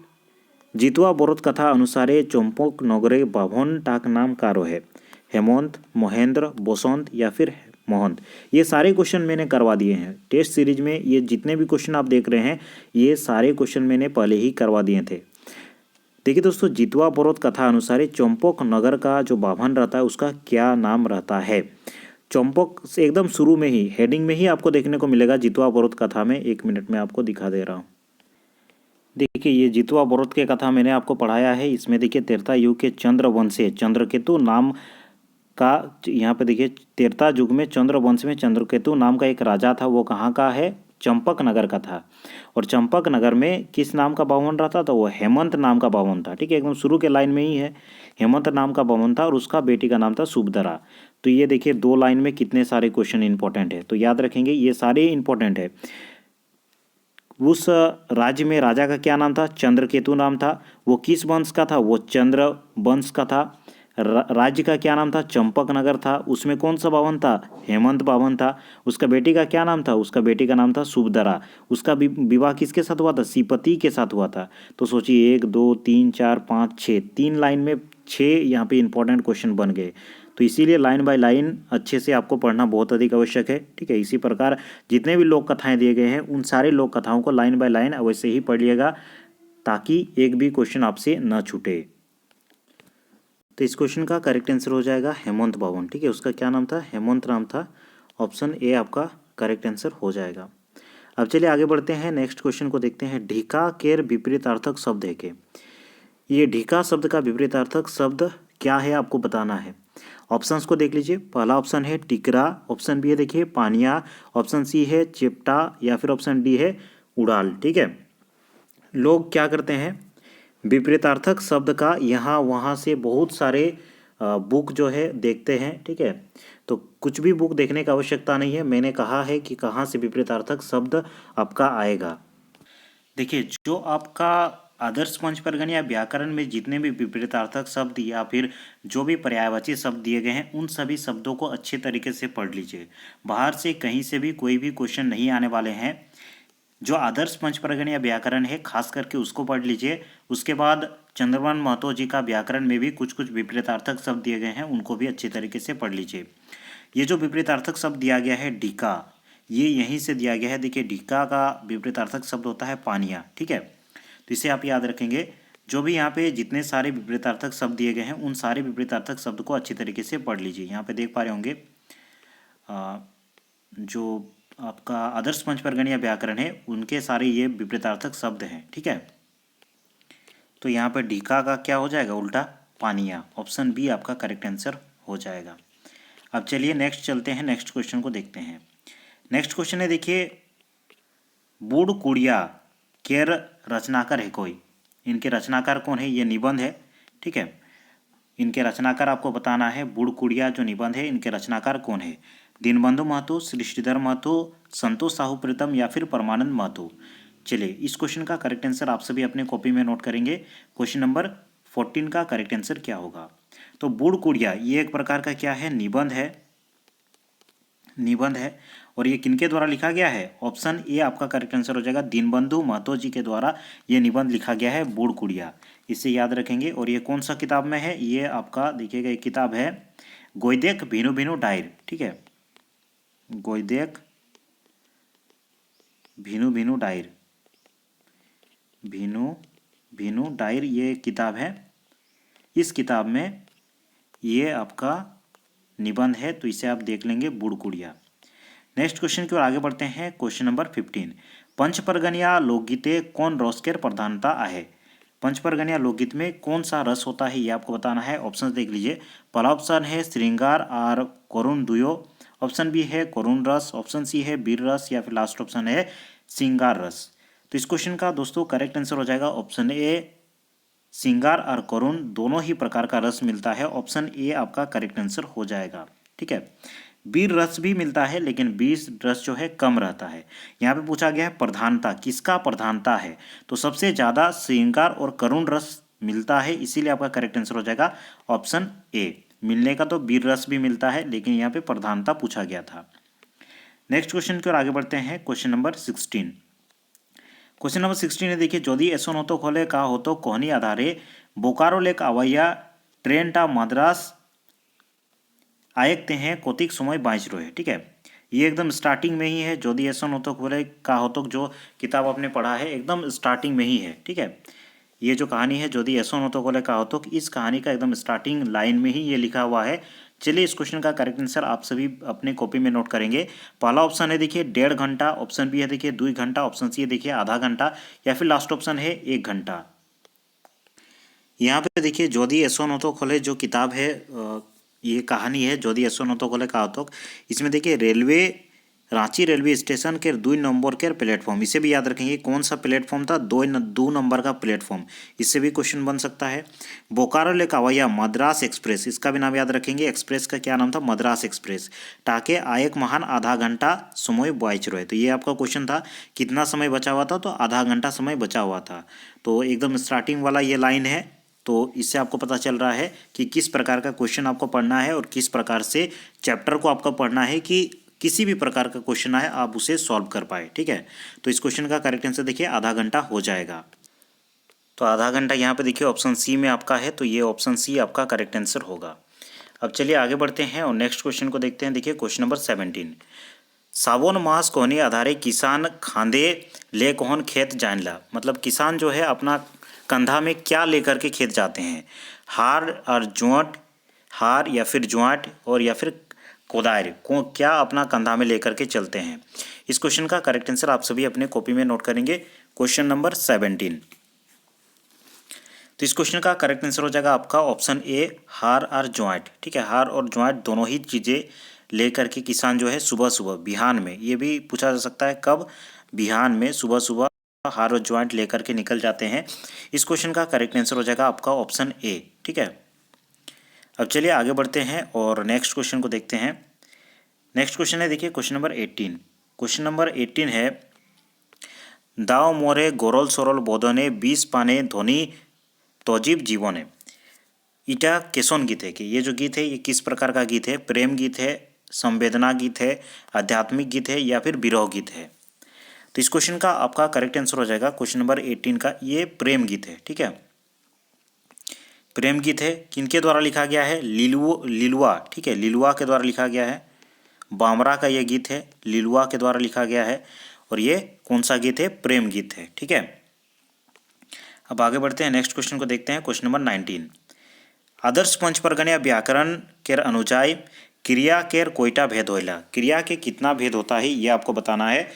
जितवा बरोद कथा अनुसारे चंपक नगरे बाभन टाक नाम कारो है? हेमंत, महेंद्र, बसंत या फिर महंत। ये सारे क्वेश्चन मैंने करवा दिए हैं टेस्ट सीरीज में। ये जितने भी क्वेश्चन आप देख रहे हैं ये सारे क्वेश्चन मैंने पहले ही करवा दिए थे। देखिए दोस्तों, जितवा बरोद कथा अनुसार चंपक नगर का जो बाभन रहता है उसका क्या नाम रहता है? चंपक से एकदम शुरू में ही हेडिंग में ही आपको देखने को मिलेगा जितवा बरोद कथा में। 1 मिनट में आपको दिखा दे रहा हूँ। देखिए ये जितवा बरोद के कथा मैंने आपको पढ़ाया है। इसमें देखिए त्रेता युग के चंद्रवंशी चंद्रकेतु नाम का, यहाँ पे देखिए त्रेता युग में चंद्रवंश में चंद्रकेतु नाम का एक राजा था। वो कहाँ का है? चंपक नगर का था। और चंपक नगर में किस नाम का बावन रहता था? वो हेमंत नाम का बावन था। ठीक है, एकदम शुरू के लाइन में ही है, हेमंत नाम का बावन था और उसका बेटी का नाम था सुभद्रा। तो ये देखिए 2 लाइन में कितने सारे क्वेश्चन इंपॉर्टेंट है, तो याद रखेंगे ये सारे इंपॉर्टेंट है। उस राज्य में राजा का क्या नाम था? चंद्रकेतु नाम था। वो किस वंश का था? वो चंद्र वंश का था। राज्य का क्या नाम था? चंपक नगर था। उसमें कौन सा बावन था? हेमंत बावन था। उसका बेटी का क्या नाम था? उसका बेटी का नाम था सुभद्रा। उसका विवाह किसके साथ हुआ था? सीपति के साथ हुआ था। तो सोचिए 1 2 3 4 5 6, 3 लाइन में 6 यहाँ पे इंपॉर्टेंट क्वेश्चन बन गए। तो इसीलिए लाइन बाय लाइन अच्छे से आपको पढ़ना बहुत अधिक आवश्यक है। ठीक है, इसी प्रकार जितने भी लोक कथाएं दिए गए हैं उन सारे लोक कथाओं को लाइन बाय लाइन अवश्य ही पढ़ लिएगा, ताकि एक भी क्वेश्चन आपसे न छूटे। तो इस क्वेश्चन का करेक्ट आंसर हो जाएगा हेमंत बावन। ठीक है, उसका क्या नाम था? हेमंत नाम था। ऑप्शन ए आपका करेक्ट आंसर हो जाएगा। अब चलिए आगे बढ़ते हैं, नेक्स्ट क्वेश्चन को देखते हैं। ढीका केर विपरीतार्थक शब्द है के? ये ढीका शब्द का विपरीतार्थक शब्द क्या है आपको बताना है। ऑप्शंस को देख लीजिए। पहला ऑप्शन है टिकरा, ऑप्शन बी है देखिए पानिया, ऑप्शन सी है चिपटा या फिर ऑप्शन डी है उड़ाल। ठीक है, लोग क्या करते हैं, विपरीतार्थक शब्द का यहाँ वहाँ से बहुत सारे बुक जो है देखते हैं। ठीक है, तो कुछ भी बुक देखने की आवश्यकता नहीं है, मैंने कहा है कि कहाँ से विपरीतार्थक शब्द आपका आएगा। देखिए, जो आपका आदर्श पंचपर्गण या व्याकरण में जितने भी विपरीतार्थक शब्द या फिर जो भी पर्यायवाची शब्द दिए गए हैं उन सभी शब्दों को अच्छे तरीके से पढ़ लीजिए। बाहर से कहीं से भी कोई भी क्वेश्चन नहीं आने वाले हैं। जो आदर्श पंचपर्गण या व्याकरण है खास करके उसको पढ़ लीजिए। उसके बाद चंद्रमोहन महतो जी का व्याकरण में भी कुछ कुछ विपरीतार्थक शब्द दिए गए हैं, उनको भी अच्छी तरीके से पढ़ लीजिए। ये जो विपरीतार्थक शब्द दिया गया है डीका, ये यहीं से दिया गया है। देखिए, डीका का विपरीतार्थक शब्द होता है पानिया। ठीक है, तो इसे आप याद रखेंगे। जो भी यहाँ पे जितने सारे विपरीतार्थक शब्द दिए गए हैं उन सारे विपरीतार्थक शब्द को अच्छी तरीके से पढ़ लीजिए। यहाँ पे देख पा रहे होंगे जो आपका आदर्श पंचपर्गण या व्याकरण है उनके सारे ये विपरीतार्थक शब्द हैं। ठीक है, तो यहाँ पे डीका का क्या हो जाएगा, उल्टा पानिया। ऑप्शन बी आपका करेक्ट आंसर हो जाएगा। अब चलिए नेक्स्ट चलते हैं, नेक्स्ट क्वेश्चन को देखते हैं। नेक्स्ट क्वेश्चन है देखिए, बूढ़ कुड़िया केर रचनाकार है कोई। इनके रचनाकार कौन है, ये निबंध है। ठीक है, इनके रचनाकार आपको बताना है। बूढ़ कुड़िया जो निबंध है इनके रचनाकार कौन है। दीनबंधु महतो, श्री श्रीधर महतो, संतोष साहू प्रीतम या फिर परमानंद महतो। चलिए, इस क्वेश्चन का करेक्ट आंसर आप सभी अपने कॉपी में नोट करेंगे। क्वेश्चन नंबर 14 का करेक्ट आंसर क्या होगा। तो बूढ़ कुड़िया ये एक प्रकार का क्या है, निबंध है। निबंध है और ये किनके द्वारा लिखा गया है, ऑप्शन ए आपका करेक्ट आंसर हो जाएगा। दीनबंधु महतो जी के द्वारा ये निबंध लिखा गया है बूढ़ कुड़िया, इसे याद रखेंगे। और ये कौन सा किताब में है, ये आपका देखिएगा एक किताब है गोइदेक भीनु भीनु डायर। ठीक है, गोइदेक भीनु भीनु डायर, भीनु भीनु डायर ये किताब है। इस किताब में ये आपका निबंध है, तो इसे आप देख लेंगे बूढ़ कुड़िया। नेक्स्ट क्वेश्चन की ओर आगे बढ़ते हैं। क्वेश्चन नंबर 15, पंचपर्गण या लोकगीते कौन रस केर प्रधानता आहे। पंचपर्गण या लोकगीत में कौन सा रस होता है ये आपको बताना है। ऑप्शन देख लीजिए। पहला ऑप्शन है श्रृंगार और करुण दुयो, ऑप्शन बी है करुण रस, ऑप्शन सी है वीर रस या फिर लास्ट ऑप्शन है श्रृंगार रस। तो इस क्वेश्चन का दोस्तों करेक्ट आंसर हो जाएगा ऑप्शन ए, श्रृंगार और करुण दोनों ही प्रकार का रस मिलता है। ऑप्शन ए आपका करेक्ट आंसर हो जाएगा। ठीक है, वीर रस भी मिलता है लेकिन वीर रस जो है कम रहता है। यहाँ पे पूछा गया है प्रधानता, किसका प्रधानता है, तो सबसे ज़्यादा श्रृंगार और करुण रस मिलता है, इसीलिए आपका करेक्ट आंसर हो जाएगा ऑप्शन ए। मिलने का तो वीर रस भी मिलता है लेकिन यहाँ पे प्रधानता पूछा गया था। नेक्स्ट क्वेश्चन की ओर आगे बढ़ते हैं। क्वेश्चन नंबर 16, क्वेश्चन नंबर 16 है देखिए, যদি এসন হতো হলে কা হতো কোহনি আধারে बोकारो लेक आवाइया ट्रेन टा मद्रास आयकते हैं कौतिक समय बाँच रहे। ठीक है, ये एकदम स्टार्टिंग में ही है। যদি এসন হতো হলে কা হতো जो किताब आपने पढ़ा है एकदम स्टार्टिंग में ही है। ठीक है, ये जो कहानी है যদি এসন হতো হলে কা হতো, इस कहानी का एकदम स्टार्टिंग लाइन में ही ये लिखा हुआ है। चलिए, इस क्वेश्चन का करेक्ट आंसर आप सभी अपने कॉपी में नोट करेंगे। पहला ऑप्शन है देखिए 1.5 घंटा, ऑप्शन बी है देखिए 2 घंटा, ऑप्शन सी है देखिए आधा घंटा या फिर लास्ट ऑप्शन है 1 घंटा। यहाँ पे देखिए যদি এসন হতো হলে जो किताब है ये कहानी है যদি এসন হতো হলে কা হতো। इसमें देखिए रेलवे रांची रेलवे स्टेशन के 2 नंबर के प्लेटफॉर्म, इसे भी याद रखेंगे कौन सा प्लेटफॉर्म था, 2 नंबर का प्लेटफॉर्म, इससे भी क्वेश्चन बन सकता है। बोकारो ले कावैया मद्रास एक्सप्रेस, इसका भी नाम याद रखेंगे। एक्सप्रेस का क्या नाम था, मद्रास एक्सप्रेस। टाके आयक महान आधा घंटा समय बॉयच रहे, तो ये आपका क्वेश्चन था कितना समय बचा हुआ था, तो आधा घंटा समय बचा हुआ था। तो एकदम स्टार्टिंग वाला ये लाइन है, तो इससे आपको पता चल रहा है कि किस प्रकार का क्वेश्चन आपको पढ़ना है और किस प्रकार से चैप्टर को आपको पढ़ना है कि किसी भी प्रकार का क्वेश्चन आए आप उसे सॉल्व कर पाए। ठीक है, तो इस क्वेश्चन का करेक्ट आंसर देखिए आधा घंटा हो जाएगा। तो आधा घंटा यहाँ पे देखिए ऑप्शन सी में आपका है, तो ये ऑप्शन सी आपका करेक्ट आंसर होगा। अब चलिए आगे बढ़ते हैं और नेक्स्ट क्वेश्चन को देखते हैं। देखिए क्वेश्चन नंबर 17, सावन मास कोहनी आधारे किसान खांदे ले कोहन खेत जानला, मतलब किसान जो है अपना कंधा में क्या लेकर के खेत जाते हैं, हार और जुआट, हार या फिर जुआट और या फिर कोदार को क्या अपना कंधा में लेकर के चलते हैं। इस क्वेश्चन का करेक्ट आंसर आप सभी अपने कॉपी में नोट करेंगे। क्वेश्चन नंबर 17, तो इस क्वेश्चन का करेक्ट आंसर हो जाएगा आपका ऑप्शन ए, हार और ज्वाइंट। ठीक है, हार और ज्वाइंट दोनों ही चीज़ें लेकर के किसान जो है सुबह सुबह बिहान में, ये भी पूछा जा सकता है कब, बिहान में सुबह सुबह हार और ज्वाइंट लेकर के निकल जाते हैं। इस क्वेश्चन का करेक्ट आंसर हो जाएगा आपका ऑप्शन ए। ठीक है, अब चलिए आगे बढ़ते हैं और नेक्स्ट क्वेश्चन को देखते हैं। नेक्स्ट क्वेश्चन है, देखिए क्वेश्चन नंबर 18। क्वेश्चन नंबर 18 है, दाव मोरे गोरल सरल बोधने 20 पाने ध्वनि तजीब जीवने। इटा केसन गीत है कि ये जो गीत है ये किस प्रकार का गीत है? प्रेम गीत है, संवेदना गीत है, आध्यात्मिक गीत है या फिर विरह गीत है? तो इस क्वेश्चन का आपका करेक्ट आंसर हो जाएगा क्वेश्चन नंबर 18 का, ये प्रेम गीत है। ठीक है, प्रेम गीत है। किनके द्वारा लिखा गया है? लिलुआ। ठीक है, लिलुआ के द्वारा लिखा गया है। बामरा का यह गीत है, लिलुआ के द्वारा लिखा गया है। और ये कौन सा गीत है? प्रेम गीत है। ठीक है, अब आगे बढ़ते हैं, नेक्स्ट क्वेश्चन को देखते हैं। क्वेश्चन नंबर 19, आदर्श पंच परगनिया व्याकरण केर अनुजाई क्रिया केर कोयटा भेद होइला। क्रिया के कितना भेद होता है ये आपको बताना है,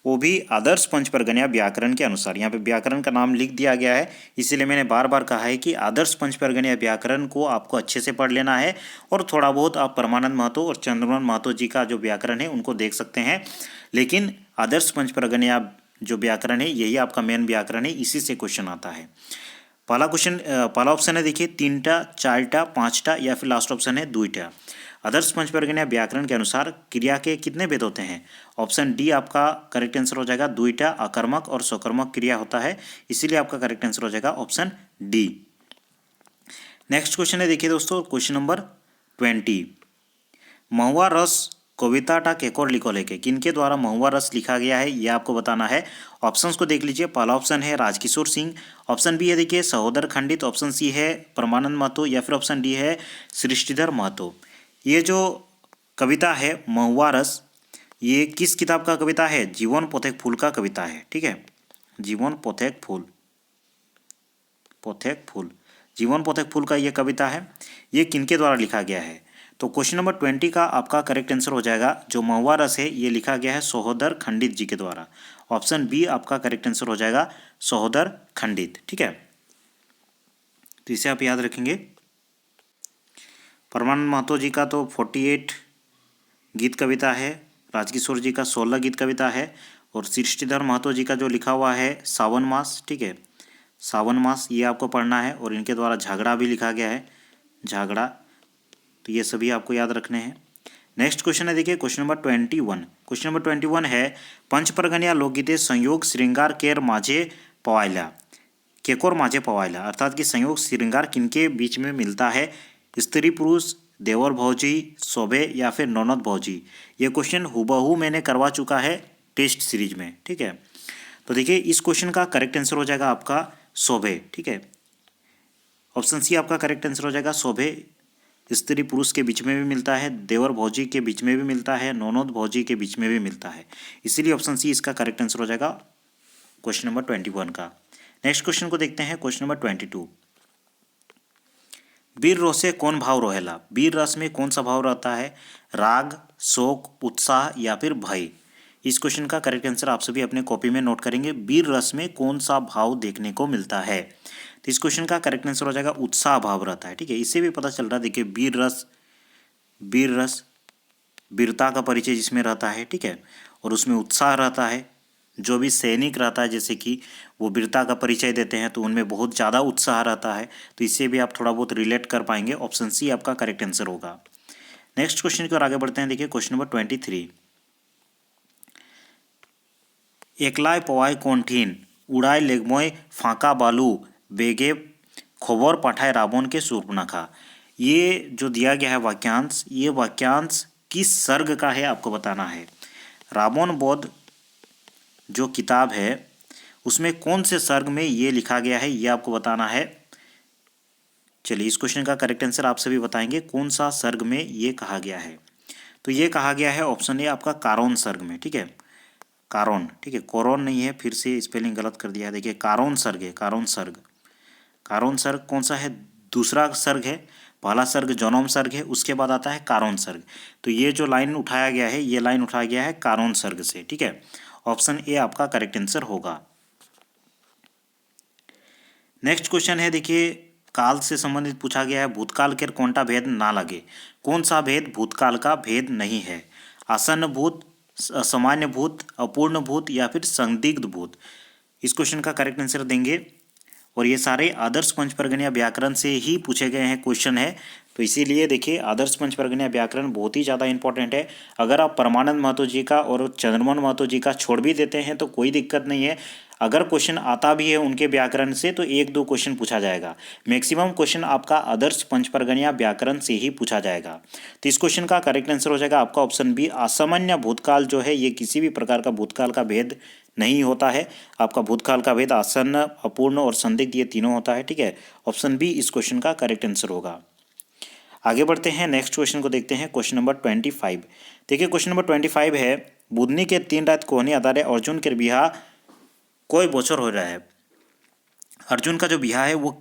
वो भी आदर्श पंच परगनिया व्याकरण के अनुसार। यहाँ पे व्याकरण का नाम लिख दिया गया है, इसीलिए मैंने बार बार कहा है कि आदर्श पंच परगनिया व्याकरण को आपको अच्छे से पढ़ लेना है। और थोड़ा बहुत आप परमानंद महतो और चंद्रमोहन महतो जी का जो व्याकरण है उनको देख सकते हैं, लेकिन आदर्श पंच परगनिया जो व्याकरण है यही आपका मेन व्याकरण है, इसी से क्वेश्चन आता है। पहला ऑप्शन है, देखिए 3टा, 4टा, 5टा या फिर लास्ट ऑप्शन है 2टा। आदर्श पंच परगनिया व्याकरण के अनुसार क्रिया के कितने भेद होते हैं? ऑप्शन डी आपका करेक्ट आंसर हो जाएगा, 2टा। अकर्मक और सकर्मक क्रिया होता है, इसीलिए आपका करेक्ट आंसर हो जाएगा ऑप्शन डी। नेक्स्ट क्वेश्चन है, देखिए दोस्तों क्वेश्चन नंबर 20, महुआ रस कविताटा केकोर लिखो लेके। किनके द्वारा महुआ रस लिखा गया है ये आपको बताना है। ऑप्शंस को देख लीजिए, पहला ऑप्शन है राजकिशोर सिंह, ऑप्शन बी है देखिए सहोदर खंडित, ऑप्शन सी है परमानंद महतो या फिर ऑप्शन डी है सृष्टिधर महतो। ये जो कविता है महुआ रस, ये किस किताब का कविता है? जीवन पोथेक फूल का कविता है। ठीक है, जीवन पोथेक फूल, जीवन पोथेक फूल का ये कविता है। ये किनके द्वारा लिखा गया है? तो क्वेश्चन नंबर 20 का आपका करेक्ट आंसर हो जाएगा, जो महुआ रस है ये लिखा गया है सहोदर खंडित जी के द्वारा। ऑप्शन बी आपका करेक्ट आंसर हो जाएगा, सहोदर खंडित। ठीक है, तो इसे आप याद रखेंगे। परमानंद महतो जी का तो 48 गीत कविता है, राजकिशोर जी का 16 गीत कविता है, और सृष्टिधर महतो जी का जो लिखा हुआ है सावन मास। ठीक है, सावन मास ये आपको पढ़ना है, और इनके द्वारा झगड़ा भी लिखा गया है, झगड़ा। तो ये सभी आपको याद रखने हैं। नेक्स्ट क्वेश्चन है, देखिए क्वेश्चन नंबर 21। क्वेश्चन नंबर 21 है, पंच परगनिया लोकगीते संयोग श्रृंगार केर माझे पवायला। केकोर माझे पवायला, अर्थात कि संयोग श्रृंगार किनके बीच में मिलता है? स्त्री पुरुष, देवर भौजी, शोभे या फिर ननद भौजी। ये क्वेश्चन हूबहू मैंने करवा चुका है टेस्ट सीरीज में। ठीक है, तो देखिए इस क्वेश्चन का करेक्ट आंसर हो जाएगा आपका शोभे। ठीक है, ऑप्शन सी आपका करेक्ट आंसर हो जाएगा शोभे। स्त्री पुरुष के बीच में भी मिलता है, देवर भौजी के बीच में भी मिलता है, ननद भौजी के बीच में भी मिलता है, इसीलिए ऑप्शन सी इसका करेक्ट आंसर हो जाएगा क्वेश्चन नंबर 21 का। नेक्स्ट क्वेश्चन को देखते हैं, क्वेश्चन नंबर 22, वीर रसे कौन भाव रोहेला। वीर रस में कौन सा भाव रहता है? राग, शोक, उत्साह या फिर भय। इस क्वेश्चन का करेक्ट आंसर आप सभी अपने कॉपी में नोट करेंगे, वीर रस में कौन सा भाव देखने को मिलता है। तो इस क्वेश्चन का करेक्ट आंसर हो जाएगा उत्साह भाव रहता है। ठीक है, इससे भी पता चल रहा है, देखिए वीर रस वीरता का परिचय जिसमें रहता है। ठीक है, और उसमें उत्साह रहता है। जो भी सैनिक रहता है जैसे कि वो वीरता का परिचय देते हैं तो उनमें बहुत ज़्यादा उत्साह रहता है, तो इससे भी आप थोड़ा बहुत रिलेट कर पाएंगे। ऑप्शन सी आपका करेक्ट आंसर होगा। नेक्स्ट क्वेश्चन की ओर आगे बढ़ते हैं, देखिए क्वेश्चन नंबर 23, एकलाय पवाय कौनठिन उड़ाय लेगमय फाँका बालू बेगे खबर पाठाय रावण के शूर्पणखा। ये जो दिया गया है वाक्यांश, ये वाक्यांश किस सर्ग का है आपको बताना है। रावण वध जो किताब है उसमें कौन से सर्ग में ये लिखा गया है ये आपको बताना है। चलिए इस क्वेश्चन का करेक्ट आंसर आप सभी बताएंगे, कौन सा सर्ग में ये कहा गया है। तो ये कहा गया है ऑप्शन ए आपका कारोन सर्ग में। ठीक है, कारोन। ठीक है, कोरोन नहीं है, फिर से स्पेलिंग गलत कर दिया है। देखिए कारोन सर्ग है, कारोन सर्ग। कारोन सर्ग कौन सा है? दूसरा सर्ग है। पहला सर्ग जनोम सर्ग है, उसके बाद आता है कारोन सर्ग। तो ये जो लाइन उठाया गया है ये लाइन उठाया गया है कारोन सर्ग से। ठीक है, ऑप्शन ए आपका करेक्ट आंसर होगा। नेक्स्ट क्वेश्चन है, देखिए काल से संबंधित पूछा गया है। भूतकाल के कोनटा भेद ना लगे। कौन सा भेद भूतकाल का भेद नहीं है? आसन्न भूत, सामान्य भूत, अपूर्ण भूत या फिर संदिग्ध भूत? इस क्वेश्चन का करेक्ट आंसर देंगे। और ये सारे आदर्श पंचपर्गणीय व्याकरण से ही पूछे गए हैं क्वेश्चन है, तो इसीलिए देखिए आदर्श पंचपर्गणीय व्याकरण बहुत ही ज़्यादा इंपॉर्टेंट है। अगर आप परमानंद महतो जी का और चंद्रमोहन महतो जी का छोड़ भी देते हैं तो कोई दिक्कत नहीं है। अगर क्वेश्चन आता भी है उनके व्याकरण से तो एक दो क्वेश्चन पूछा जाएगा। मैक्सिमम क्वेश्चन आपका आदर्श पंचपर्गणीय व्याकरण से ही पूछा जाएगा। तो इस क्वेश्चन का करेक्ट आंसर हो जाएगा आपका ऑप्शन बी, असामान्य भूतकाल जो है ये किसी भी प्रकार का भूतकाल का भेद नहीं होता है। आपका भूतकाल का भेद आसन्न, अपूर्ण और संदिग्ध ये तीनों होता है। ठीक है, ऑप्शन बी इस क्वेश्चन का करेक्ट आंसर होगा। आगे बढ़ते हैं, नेक्स्ट क्वेश्चन को देखते हैं, क्वेश्चन नंबर 25। देखिए क्वेश्चन नंबर 25 है, बुधनी के 3 रात कोहनी आधारे अर्जुन के बिहा कोई बोचर हो रहा है। अर्जुन का जो बिहा है वो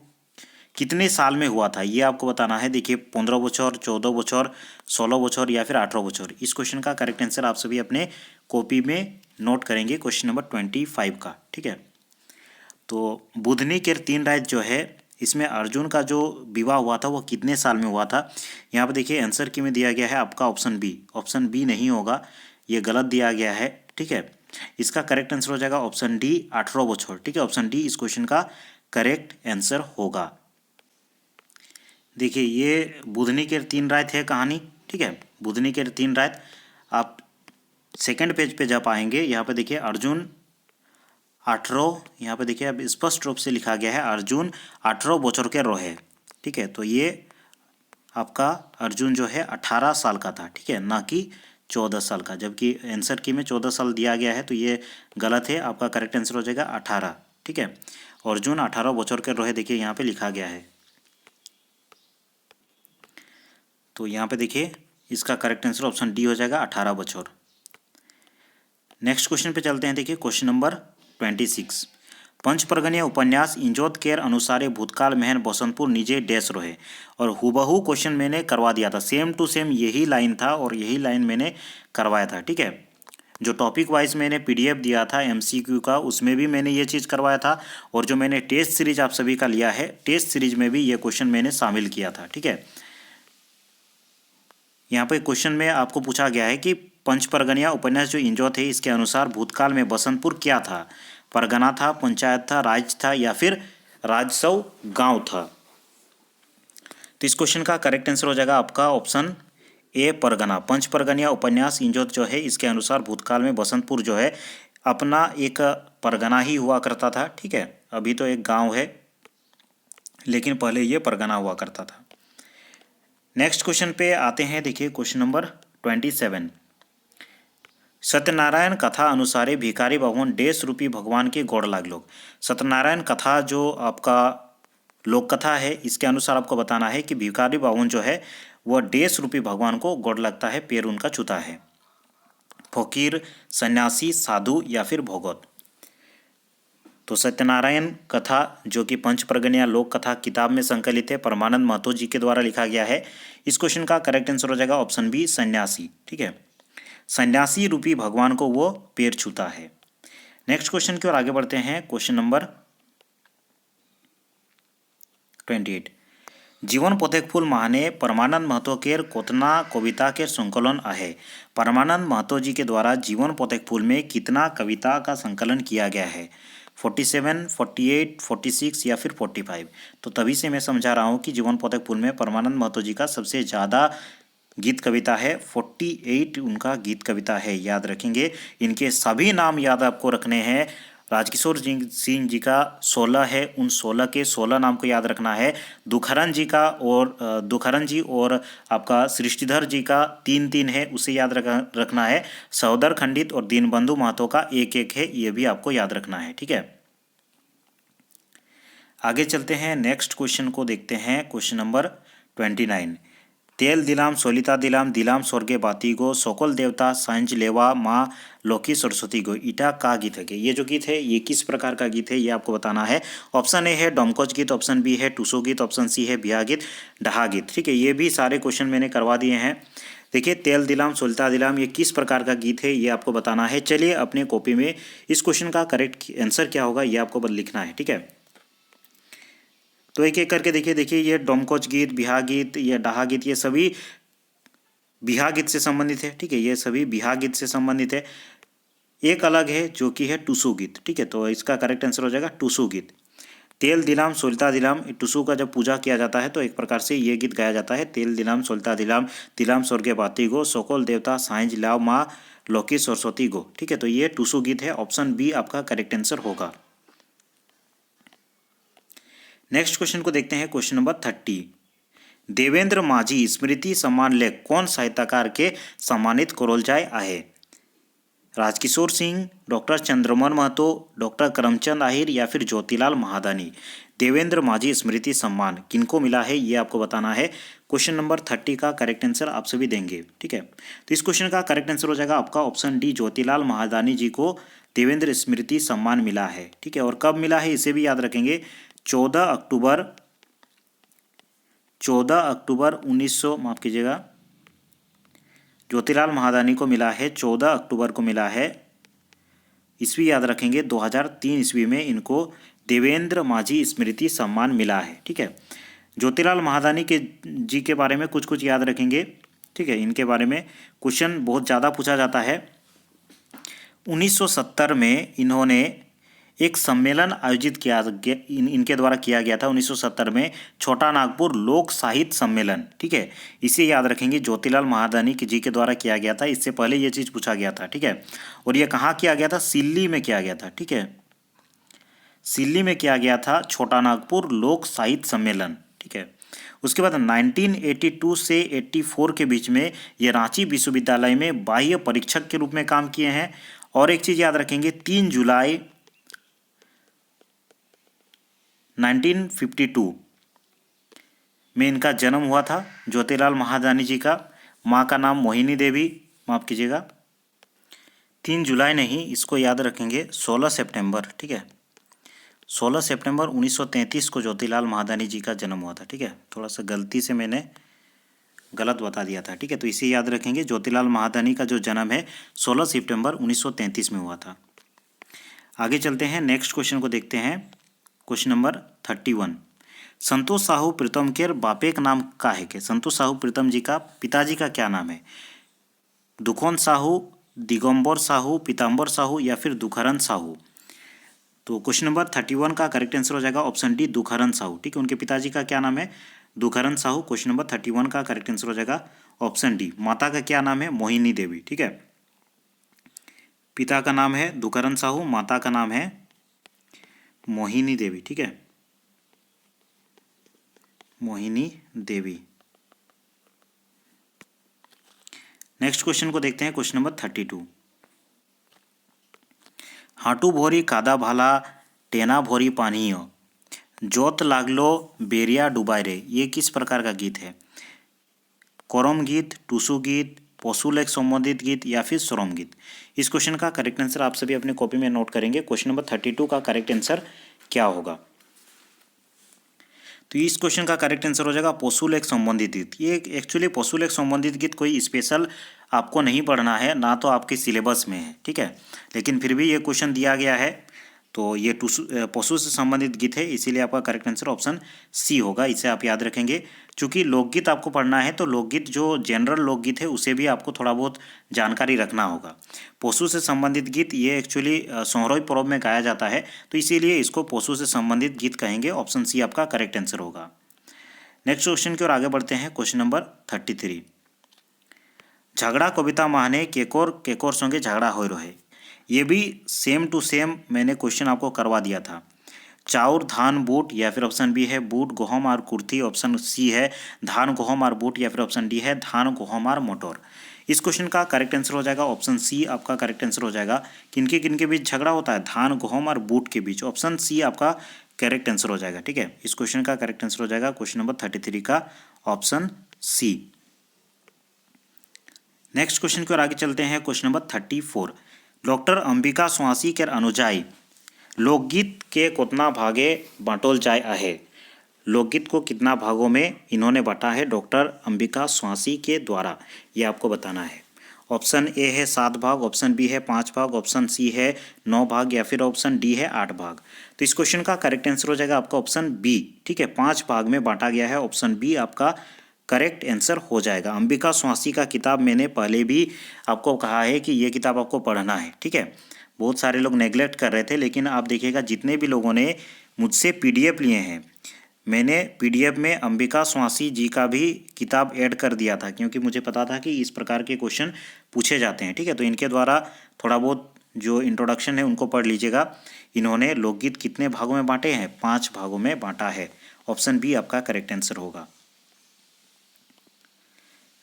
कितने साल में हुआ था ये आपको बताना है। देखिए 15 बछर, 14 बछर, 16 बछर या फिर 18 बछर। इस क्वेश्चन का करेक्ट आंसर आप सभी अपने कॉपी में नोट करेंगे क्वेश्चन नंबर 25 का। ठीक है, तो बुधनी के 3 रात जो है इसमें अर्जुन का जो विवाह हुआ था वो कितने साल में हुआ था? यहाँ पर देखिए आंसर की में दिया गया है आपका ऑप्शन बी। ऑप्शन बी नहीं होगा, ये गलत दिया गया है। ठीक है, इसका करेक्ट आंसर हो जाएगा ऑप्शन डी, 18 बछर। ठीक है, ऑप्शन डी इस क्वेश्चन का करेक्ट आंसर होगा। देखिए ये बुधनी के 3 रात है कहानी। ठीक है, बुधनी के 3 रात आप सेकंड पेज पे जब आएंगे यहाँ पे देखिए अर्जुन 18, यहाँ पे देखिए अब स्पष्ट रूप से लिखा गया है अर्जुन 18 बछर के रोहे। ठीक है, तो ये आपका अर्जुन जो है 18 साल का था। ठीक है, ना कि 14 साल का, जबकि आंसर की में 14 साल दिया गया है तो ये गलत है। आपका करेक्ट आंसर हो जाएगा 18। ठीक है, अर्जुन 18 बछर के रोहे देखिए यहाँ पे लिखा गया है। तो यहाँ पे देखिए इसका करेक्ट आंसर ऑप्शन डी हो जाएगा 18 बछर। नेक्स्ट क्वेश्चन पे चलते हैं। देखिए क्वेश्चन नंबर 26, पंचपर्गणीय उपन्यास इंजोत केर अनुसारे भूतकाल महन बसंतपुर निजे डैश रहे। और हुबहू क्वेश्चन मैंने करवा दिया था, सेम टू सेम यही लाइन था और यही लाइन मैंने करवाया था। ठीक है, जो टॉपिक वाइज मैंने पीडीएफ दिया था एमसीक्यू का उसमें भी मैंने ये चीज़ करवाया था, और जो मैंने टेस्ट सीरीज आप सभी का लिया है टेस्ट सीरीज में भी ये क्वेश्चन मैंने शामिल किया था। ठीक है, यहाँ पे क्वेश्चन में आपको पूछा गया है कि पंचपरगनिया उपन्यास जो इंजोत है इसके अनुसार भूतकाल में बसंतपुर क्या था? परगना था, पंचायत था, राज्य था या फिर राजसव गांव था? तो इस क्वेश्चन का करेक्ट आंसर हो जाएगा आपका ऑप्शन ए, परगना। पंचपरगनिया उपन्यास इंजोत जो है इसके अनुसार भूतकाल में बसंतपुर जो है अपना एक परगना ही हुआ करता था। ठीक है, अभी तो एक गांव है लेकिन पहले ये परगना हुआ करता था। नेक्स्ट क्वेश्चन पे आते हैं। देखिए क्वेश्चन नंबर 27, सत्यनारायण कथा अनुसारे भिखारी भगवान डेस रूपी भगवान के गोड़ लागलोक। सत्यनारायण कथा जो आपका लोक कथा है इसके अनुसार आपको बताना है कि भिखारी भगवान जो है वह डेस रूपी भगवान को गोड़ लगता है, पैर उनका छूता है। फकीर, सन्यासी, साधु या फिर भगत? तो सत्यनारायण कथा जो कि पंचप्रगनिया लोक कथा किताब में संकलित है, परमानंद महतो जी के द्वारा लिखा गया है। इस क्वेश्चन का करेक्ट आंसर हो जाएगा ऑप्शन बी, सन्यासी। ठीक है, सन्यासी रूपी भगवान को वो पैर छूता है। नेक्स्ट क्वेश्चन की ओर आगे बढ़ते हैं। क्वेश्चन नंबर 28, जीवन पथेक फूल महाने परमानंद महतो केर कोतना कविता के संकलन आहे। परमानंद महतो जी के द्वारा जीवन पथेक फूल में कितना कविता का संकलन किया गया है? 47, 48, 46 या फिर 45? तो तभी से मैं समझा रहा हूँ कि जीवन पथेक फूल में परमानंद महतो जी का सबसे ज़्यादा गीत कविता है, 48 उनका गीत कविता है। याद रखेंगे, इनके सभी नाम याद आपको रखने हैं। राजकिशोर सिंह जी का 16 है, उन 16 के 16 नाम को याद रखना है। दुखहरण जी का और दुखहरण जी और आपका सृष्टिधर जी का 3-3 है, उसे याद रखना है। सहोदर खंडित और दीनबंधु महतो का 1-1 है, ये भी आपको याद रखना है। ठीक है, आगे चलते हैं। नेक्स्ट क्वेश्चन को देखते हैं। क्वेश्चन नंबर 29, तेल दिलाम सोलिता दिलाम दिलाम स्वर्गे बाती गो सकल देवता सांझ लेवा माँ लौकी सरस्वती गो, ईटा का गीत है? ये जो गीत है ये किस प्रकार का गीत है ये आपको बताना है। ऑप्शन ए है डोमकोच गीत, ऑप्शन बी है टूसो गीत, ऑप्शन सी है बिहा गीत, डहा गीत। ठीक है, ये भी सारे क्वेश्चन मैंने करवा दिए हैं। देखिए तेल दिलाम सोलिता दिलाम ये किस प्रकार का गीत है ये आपको बताना है। चलिए अपने कॉपी में इस क्वेश्चन का करेक्ट आंसर क्या होगा ये आपको लिखना है। ठीक है, तो एक एक करके देखिए ये डोमकोच गीत, बिहा गीत, ये डाहा गीत, ये सभी बिहा गीत से संबंधित है। ठीक है, ये सभी बिहा गीत से संबंधित है। एक अलग है जो कि है टुसु गीत। ठीक है, तो इसका करेक्ट आंसर हो जाएगा टुसु गीत। तेल दिलाम सोलता दिलाम, टुसु का जब पूजा किया जाता है तो एक प्रकार से ये गीत गाया जाता है। तेल दिलाम सोलता दिलाम, तिलाम स्वर्गे बाती गो, सोकोल देवता साइंज लाओ माँ लौकी सरस्वती गो। ठीक है, तो ये टुसु गीत है। ऑप्शन बी आपका करेक्ट आंसर होगा। नेक्स्ट क्वेश्चन को देखते हैं, क्वेश्चन नंबर 30। देवेंद्र माझी स्मृति सम्मान लेख कोण साहित्यकार के सम्मानित करोल जाय आहे? राजकिशोर सिंह, डॉक्टर चंद्रमोहन महतो, डॉक्टर करमचंद आहिर या फिर ज्योतिलाल महादानी। देवेंद्र माझी स्मृति सम्मान किनको मिला है ये आपको बताना है। क्वेश्चन नंबर 30 का करेक्ट आंसर आप सभी देंगे। ठीक है, तो इस क्वेश्चन का करेक्ट आंसर हो जाएगा आपका ऑप्शन डी, ज्योतिलाल महादानी जी को देवेंद्र स्मृति सम्मान मिला है। ठीक है, और कब मिला है इसे भी याद रखेंगे। 14 अक्टूबर 1900 माफ कीजिएगा, ज्योतिलाल महादानी को मिला है 14 अक्टूबर को मिला है। ईस्वी याद रखेंगे 2003 ईस्वी में इनको देवेंद्र माझी स्मृति सम्मान मिला है। ठीक है, ज्योतिलाल महादानी के जी के बारे में कुछ याद रखेंगे। ठीक है, इनके बारे में क्वेश्चन बहुत ज़्यादा पूछा जाता है। 1970 में इन्होंने एक सम्मेलन आयोजित किया इनके द्वारा किया गया था 1970 में, छोटा नागपुर लोक साहित्य सम्मेलन। ठीक है, इसे याद रखेंगे, ज्योतिलाल महादानी जी के द्वारा किया गया था। इससे पहले ये चीज़ पूछा गया था। ठीक है, और ये कहाँ किया गया था? सिल्ली में किया गया था। ठीक है, सिल्ली में किया गया था छोटा नागपुर लोक साहित्य सम्मेलन। ठीक है, उसके बाद 1982 से 84 के बीच में ये रांची विश्वविद्यालय में बाह्य परीक्षक के रूप में काम किए हैं। और एक चीज़ याद रखेंगे, 3 जुलाई 1952 में इनका जन्म हुआ था, ज्योतिलाल महादानी जी का। माँ का नाम मोहिनी देवी, माफ़ कीजिएगा 3 जुलाई नहीं, इसको याद रखेंगे 16 सितंबर। ठीक है, 16 सितंबर 1933 को ज्योतिलाल महादानी जी का जन्म हुआ था। ठीक है, थोड़ा सा गलती से मैंने गलत बता दिया था। ठीक है, तो इसे याद रखेंगे, ज्योतिलाल महादानी का जो जन्म है 16 सितंबर 1933 में हुआ था। आगे चलते हैं, नेक्स्ट क्वेश्चन को देखते हैं, क्वेश्चन नंबर 31। संतोष साहू प्रीतम के बापे का नाम का है के? संतोष साहू प्रीतम जी का पिताजी का क्या नाम है? दुखोन साहू, दिगंबर साहू, पीताम्बर साहू या फिर दुखरन साहू? तो क्वेश्चन नंबर 31 का करेक्ट आंसर हो जाएगा ऑप्शन डी, दुखरन साहू। ठीक है, उनके पिताजी का क्या नाम है? दुखरन साहू। क्वेश्चन नंबर 31 का करेक्ट आंसर हो जाएगा ऑप्शन डी। माता का क्या नाम है? मोहिनी देवी। ठीक है, पिता का नाम है दुखरन साहू, माता का नाम है मोहिनी देवी। ठीक है, मोहिनी देवी। नेक्स्ट क्वेश्चन को देखते हैं, क्वेश्चन नंबर 32। हाटू भोरी कादा भाला टेना भोरी पानी जोत लागलो बेरिया डुबाई रे, ये किस प्रकार का गीत है? करम गीत, टुसु गीत, पशुलेख संबंधित गीत या फिर श्रम गीत? इस क्वेश्चन का करेक्ट आंसर आप सभी अपने कॉपी में नोट करेंगे। क्वेश्चन नंबर 32 का करेक्ट आंसर क्या होगा? तो इस क्वेश्चन का करेक्ट आंसर हो जाएगा पशुलेख संबंधित गीत। ये एक्चुअली पशुलेख संबंधित गीत कोई स्पेशल आपको नहीं पढ़ना है, ना तो आपके सिलेबस में है। ठीक है, लेकिन फिर भी ये क्वेश्चन दिया गया है, तो ये पशु से संबंधित गीत है, इसीलिए आपका करेक्ट आंसर ऑप्शन सी होगा। इसे आप याद रखेंगे। चूँकि लोकगीत आपको पढ़ना है, तो लोकगीत जो जनरल लोकगीत है उसे भी आपको थोड़ा बहुत जानकारी रखना होगा। पशु से संबंधित गीत ये एक्चुअली सोहराई पर्व में गाया जाता है, तो इसीलिए इसको पशु से संबंधित गीत कहेंगे। ऑप्शन सी आपका करेक्ट आंसर होगा। नेक्स्ट क्वेश्चन की ओर आगे बढ़ते हैं, क्वेश्चन नंबर 33। झगड़ा कविता माहने केकोर संगे झगड़ा हो रहे, ये भी सेम टू सेम मैंने क्वेश्चन आपको करवा दिया था। चाउर धान बूट या फिर ऑप्शन बी है बूट गेहूं और कुर्थी, ऑप्शन सी है धान गेहूं और बूट या फिर ऑप्शन डी है धान गेहूं और मटर। इस क्वेश्चन का करेक्ट आंसर हो जाएगा ऑप्शन सी आपका करेक्ट आंसर हो जाएगा। किनके बीच झगड़ा होता है? धान गेहूं और बूट के बीच। ऑप्शन सी आपका करेक्ट आंसर हो जाएगा। ठीक है, इस क्वेश्चन का करेक्ट आंसर हो जाएगा क्वेश्चन नंबर 33 का ऑप्शन सी। नेक्स्ट क्वेश्चन की ओर आगे चलते हैं, क्वेश्चन नंबर 34। डॉक्टर अंबिका स्वासी के अनुजाई लोकगीत के कितना भागे बांटोल जाय आहे? लोकगीत को कितना भागों में इन्होंने बांटा है डॉक्टर अंबिका स्वासी के द्वारा, ये आपको बताना है। ऑप्शन ए है 7 भाग, ऑप्शन बी है 5 भाग, ऑप्शन सी है 9 भाग या फिर ऑप्शन डी है 8 भाग। तो इस क्वेश्चन का करेक्ट आंसर हो जाएगा आपका ऑप्शन बी। ठीक है, 5 भाग में बांटा गया है, ऑप्शन बी आपका करेक्ट आंसर हो जाएगा। अंबिका स्वासी का किताब मैंने पहले भी आपको कहा है कि ये किताब आपको पढ़ना है। ठीक है, बहुत सारे लोग नेगलेक्ट कर रहे थे, लेकिन आप देखिएगा जितने भी लोगों ने मुझसे पीडीएफ लिए हैं, मैंने पीडीएफ में अंबिका स्वासी जी का भी किताब ऐड कर दिया था, क्योंकि मुझे पता था कि इस प्रकार के क्वेश्चन पूछे जाते हैं। ठीक है, तो इनके द्वारा थोड़ा बहुत जो इंट्रोडक्शन है उनको पढ़ लीजिएगा। इन्होंने लोकगीत कितने भागों में बांटे हैं? 5 भागों में बांटा है। ऑप्शन बी आपका करेक्ट आंसर होगा।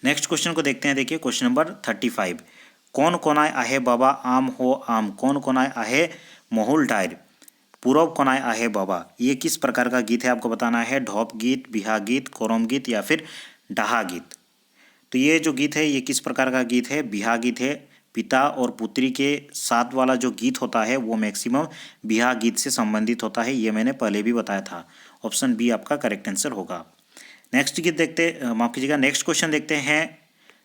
नेक्स्ट क्वेश्चन को देखते हैं। देखिए क्वेश्चन नंबर 35। कौन कोनाय आहे बाबा आम हो आम, कौन कोनाय आहे मोहुल डायर, पूरब कोनाय आहे बाबा। ये किस प्रकार का गीत है आपको बताना है। ढोप गीत, बिहा गीत, कोरम गीत या फिर डाहा गीत। तो ये जो गीत है ये किस प्रकार का गीत है? बिहा गीत है। पिता और पुत्री के साथ वाला जो गीत होता है वो मैक्सिमम बिहा गीत से संबंधित होता है, ये मैंने पहले भी बताया था। ऑप्शन बी आपका करेक्ट आंसर होगा। नेक्स्ट गीत देखते माफ कीजिएगा, नेक्स्ट क्वेश्चन देखते हैं।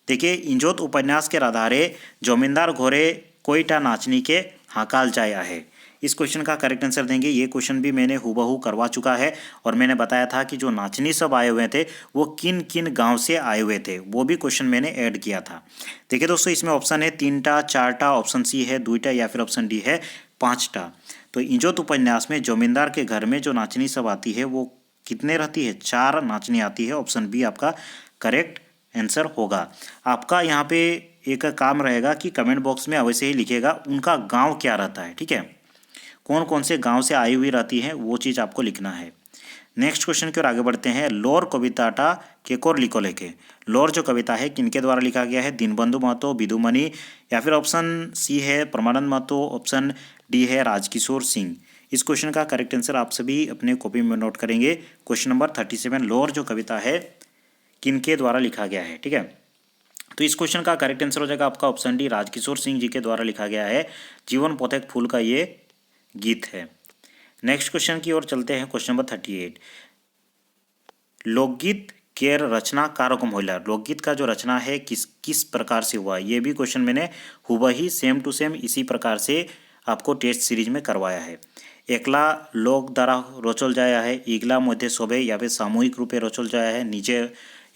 देखिए, इंजोत उपन्यास के आधारे जमींदार घोरे कोईटा नाचनी के हाकाल जाय आहे। इस क्वेश्चन का करेक्ट आंसर देंगे। ये क्वेश्चन भी मैंने हूबहू करवा चुका है और मैंने बताया था कि जो नाचनी सब आए हुए थे वो किन किन गांव से आए हुए थे, वो भी क्वेश्चन मैंने ऐड किया था। देखिए दोस्तों, इसमें ऑप्शन है 3टा, 4टा, ऑप्शन सी है 2टा या फिर ऑप्शन डी है 5टा। तो इंजोत उपन्यास में जमींदार के घर में जो नाचनी सब आती है वो कितने रहती है? 4 नाचनी आती है। ऑप्शन बी आपका करेक्ट आंसर होगा। आपका यहाँ पे एक काम रहेगा कि कमेंट बॉक्स में अवश्य ही लिखिएगा उनका गांव क्या रहता है। ठीक है, कौन कौन से गांव से आई हुई रहती है वो चीज़ आपको लिखना है। नेक्स्ट क्वेश्चन की ओर आगे बढ़ते हैं। लोर कविताटा केकोर लिखो लेके। लोर जो कविता है किनके द्वारा लिखा गया है? दीनबंधु महतो, बिदुमणि या फिर ऑप्शन सी है परमानंद महतो, ऑप्शन डी है राजकिशोर सिंह। इस क्वेश्चन का करेक्ट आंसर आप सभी अपने कॉपी में नोट करेंगे। क्वेश्चन नंबर 37, लोर जो कविता है किनके द्वारा लिखा गया है। ठीक है, तो इस क्वेश्चन का करेक्ट आंसर हो जाएगा आपका ऑप्शन डी, राजकिशोर सिंह जी के द्वारा लिखा गया है। जीवन पोते एक फूल का ये गीत है। नेक्स्ट क्वेश्चन की ओर चलते हैं। Question number 38। लोकगीत केर रचना कारकम होइला। लोकगीत का जो रचना है किस किस प्रकार से हुआ, ये भी क्वेश्चन मैंने हुबही सेम टू सेम इसी प्रकार से आपको टेस्ट सीरीज में करवाया है। एकला लोक द्वारा रचल जाया है, इगला मध्य सोबे या फिर सामूहिक रूपे रचल जाया है, नीचे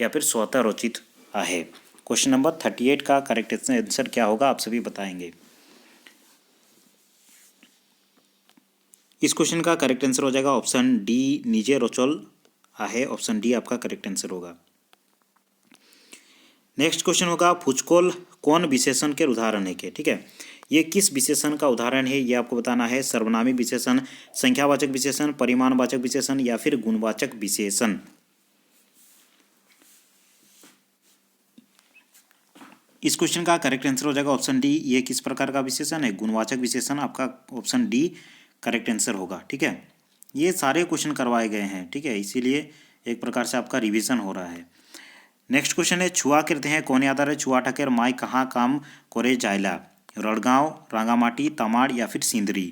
या फिर स्वतः रचित है। क्वेश्चन नंबर 38 का करेक्ट आंसर क्या होगा आप सभी बताएंगे। इस क्वेश्चन का करेक्ट आंसर हो जाएगा ऑप्शन डी, नीचे रचल है। ऑप्शन डी आपका करेक्ट आंसर होगा। नेक्स्ट क्वेश्चन होगा फुचकोल कौन विशेषण के उदाहरण है के। ठीक है, ये किस विशेषण का उदाहरण है ये आपको बताना है। सर्वनामी विशेषण, संख्यावाचक विशेषण, परिमाणवाचक विशेषण या फिर गुणवाचक विशेषण। इस क्वेश्चन का करेक्ट आंसर हो जाएगा ऑप्शन डी। ये किस प्रकार का विशेषण है? गुणवाचक विशेषण। आपका ऑप्शन डी करेक्ट आंसर होगा। ठीक है, ये सारे क्वेश्चन करवाए गए हैं। ठीक है, इसीलिए एक प्रकार से आपका रिवीजन हो रहा है। नेक्स्ट क्वेश्चन है छुआ कहते हैं कौन आधार है छुआ ठाकेर माई कहाँ काम करे जायला। रड़गांव, रांगामाटी, तमाड़ या फिर सिंदरी।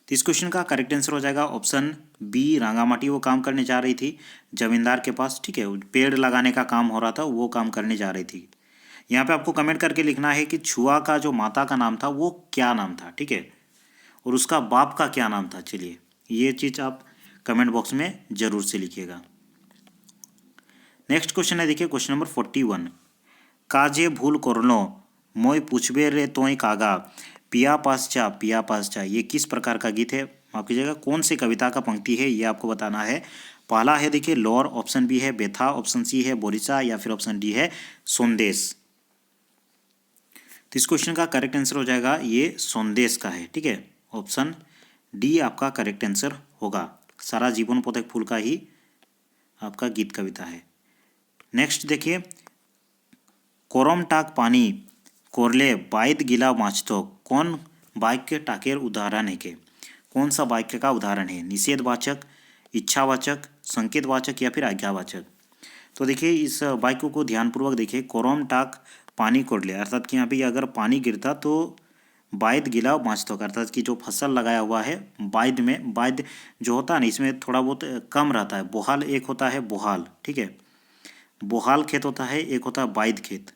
तो इस क्वेश्चन का करेक्ट आंसर हो जाएगा ऑप्शन बी, रांगामाटी। वो काम करने जा रही थी जमींदार के पास। ठीक है, पेड़ लगाने का काम हो रहा था, वो काम करने जा रही थी। यहाँ पे आपको कमेंट करके लिखना है कि छुआ का जो माता का नाम था वो क्या नाम था। ठीक है, और उसका बाप का क्या नाम था। चलिए, ये चीज़ आप कमेंट बॉक्स में जरूर से लिखिएगा। नेक्स्ट क्वेश्चन है, देखिए क्वेश्चन नंबर 41। काजे भूल करलो मोय पूछबे रे तोय कागा, पिया पास चा। ये किस प्रकार का गीत है? माफ कीजिएगा, कौन सी कविता का पंक्ति है ये आपको बताना है। पहला है देखिए लोर, ऑप्शन बी है बेथा, ऑप्शन सी है बोरिसा या फिर ऑप्शन डी है संदेश। तो इस क्वेश्चन का करेक्ट आंसर हो जाएगा ये संदेश का है। ठीक है, ऑप्शन डी आपका करेक्ट आंसर होगा। सारा जीवन पोते फूल का ही आपका गीत कविता है। नेक्स्ट देखिए, कोरम टाक पानी कोरले बाइद गिला माचतो। कौन वाक्य टाकेर उदाहरण है के? कौन सा वाक्य का उदाहरण है? निषेधवाचक, इच्छावाचक, संकेतवाचक या फिर आज्ञावाचक। तो देखिए इस वाक्य को ध्यानपूर्वक देखिए। कोरम टाक पानी कोरले, अर्थात कि यहाँ पे अगर पानी गिरता तो बाइद गिला माचतो, अर्थात कि जो फसल लगाया हुआ है बाइद में, बाइद जो होता है ना इसमें थोड़ा बहुत कम रहता है। बोहाल एक होता है बोहाल। ठीक है, बोहाल खेत होता है, एक होता है बाइद खेत।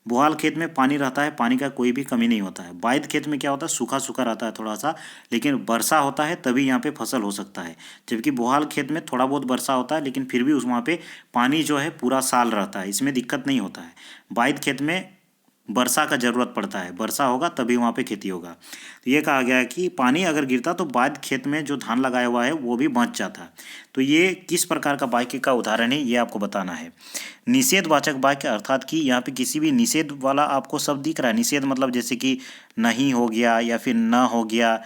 बोहाल खेत में पानी रहता है, पानी का कोई भी कमी नहीं होता है। बाइद खेत में क्या होता है, सूखा सूखा रहता है थोड़ा सा, लेकिन वर्षा होता है तभी यहाँ पे फसल हो सकता है। जबकि बोहाल खेत में थोड़ा बहुत वर्षा होता है, लेकिन फिर भी उस वहाँ पे पानी जो है पूरा साल रहता है, इसमें दिक्कत नहीं होता है। बाइद खेत में वर्षा का ज़रूरत पड़ता है, वर्षा होगा तभी वहाँ पे खेती होगा। तो ये कहा गया है कि पानी अगर गिरता तो बाइद खेत में जो धान लगाया हुआ है वो भी बच जाता है। तो ये किस प्रकार का वाक्य का उदाहरण है, ये आपको बताना है। निषेधवाचक वाक्य अर्थात कि यहाँ पे किसी भी निषेध वाला आपको शब्द दिख रहा है। निषेध मतलब जैसे कि नहीं हो गया या फिर न हो गया,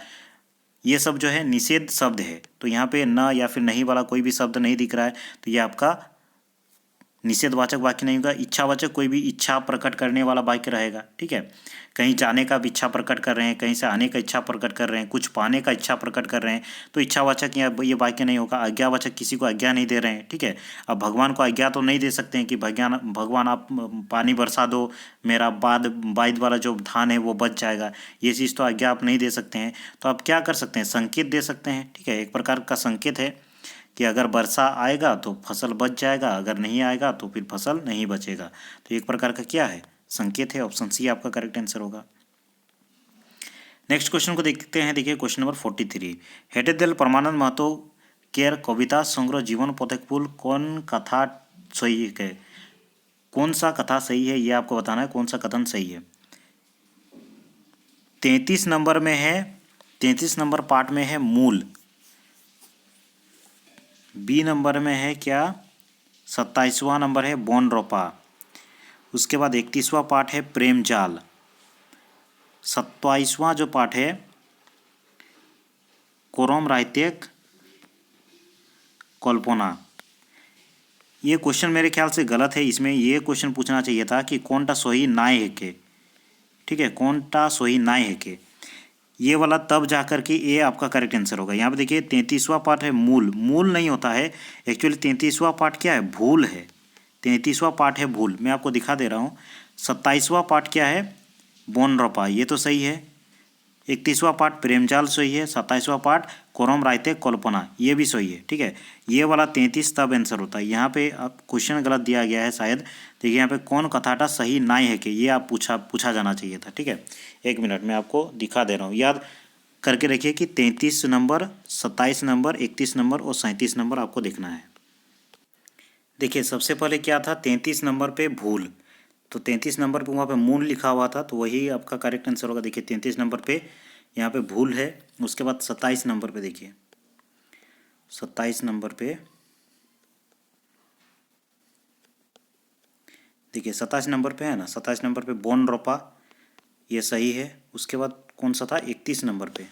ये सब जो है निषेध शब्द है। तो यहाँ पे न या फिर नहीं वाला कोई भी शब्द नहीं दिख रहा है, तो ये आपका निषेधवाचक वाक्य नहीं होगा। इच्छावाचक कोई भी इच्छा प्रकट करने वाला वाक्य रहेगा, ठीक है। कहीं जाने का भी इच्छा प्रकट कर रहे हैं, कहीं से आने का इच्छा प्रकट कर रहे हैं, कुछ पाने का इच्छा प्रकट कर रहे हैं, तो इच्छावाचक ये वाक्य नहीं होगा। आज्ञावाचक किसी को आज्ञा नहीं दे रहे हैं, ठीक है। अब भगवान को आज्ञा तो नहीं दे सकते हैं कि भगवान आप पानी बरसा दो, मेरा बाइद वाला जो धान है वो बच जाएगा, ये चीज़ तो आज्ञा आप नहीं दे सकते हैं। तो आप क्या कर सकते हैं, संकेत दे सकते हैं, ठीक है। एक प्रकार का संकेत है कि अगर वर्षा आएगा तो फसल बच जाएगा, अगर नहीं आएगा तो फिर फसल नहीं बचेगा। तो एक प्रकार का क्या है, संकेत है। ऑप्शन सी आपका करेक्ट आंसर होगा। नेक्स्ट क्वेश्चन को देखते हैं। देखिए क्वेश्चन नंबर 43, हेटेदेल परमानंद महतो केर कविता संग्रह जीवन पथकफुल कौन कथा सही है, कौन सा कथा सही है, ये आपको बताना है, कौन सा कथन सही है। 33 नंबर में है, 33 नंबर पार्ट में है मूल, बी नंबर में है क्या, 27वां नंबर है बोन रोपा, उसके बाद 31वां पार्ट है प्रेम जाल, 27वां जो पार्ट है कोरम रायतेक कल्पना। ये क्वेश्चन मेरे ख्याल से गलत है। इसमें ये क्वेश्चन पूछना चाहिए था कि कौनटा सोही नाय है के, ठीक है, कौनटा सोही नाय है के, ये वाला तब जा कर के ये आपका करेक्ट आंसर होगा। यहाँ पे देखिए 33वां पार्ट है मूल, मूल नहीं होता है एक्चुअली। 33वां पार्ट क्या है, भूल है। 33वां पार्ट है भूल, मैं आपको दिखा दे रहा हूँ। 27वां पार्ट क्या है, बोन रपा, ये तो सही है। 31वां पार्ट प्रेमजाल सही है। 27वां पार्ट कोरम रायते कल्पना, ये भी सही है, ठीक है। ये वाला 33 तब आंसर होता है। यहाँ पे आप क्वेश्चन गलत दिया गया है शायद। देखिए यहाँ पे कौन कथाटा सही नाय है कि, ये आप पूछा जाना चाहिए था, ठीक है। एक मिनट में आपको दिखा दे रहा हूँ, याद करके रखिए कि 33 नंबर, 27 नंबर, 31 नंबर और 37 नंबर आपको देखना है। देखिए सबसे पहले क्या था, 33 नंबर पे भूल, तो 33 नंबर पे वहाँ पे मूल लिखा हुआ था, तो वही आपका करेक्ट आंसर होगा। देखिए 33 नंबर पे यहाँ पे भूल है। उसके बाद 27 नंबर पे देखिए, 27 नंबर पे देखिए 27 नंबर पे है ना, 27 नंबर पे बोन रोपा, ये सही है। उसके बाद कौन सा था, 31 नंबर पे,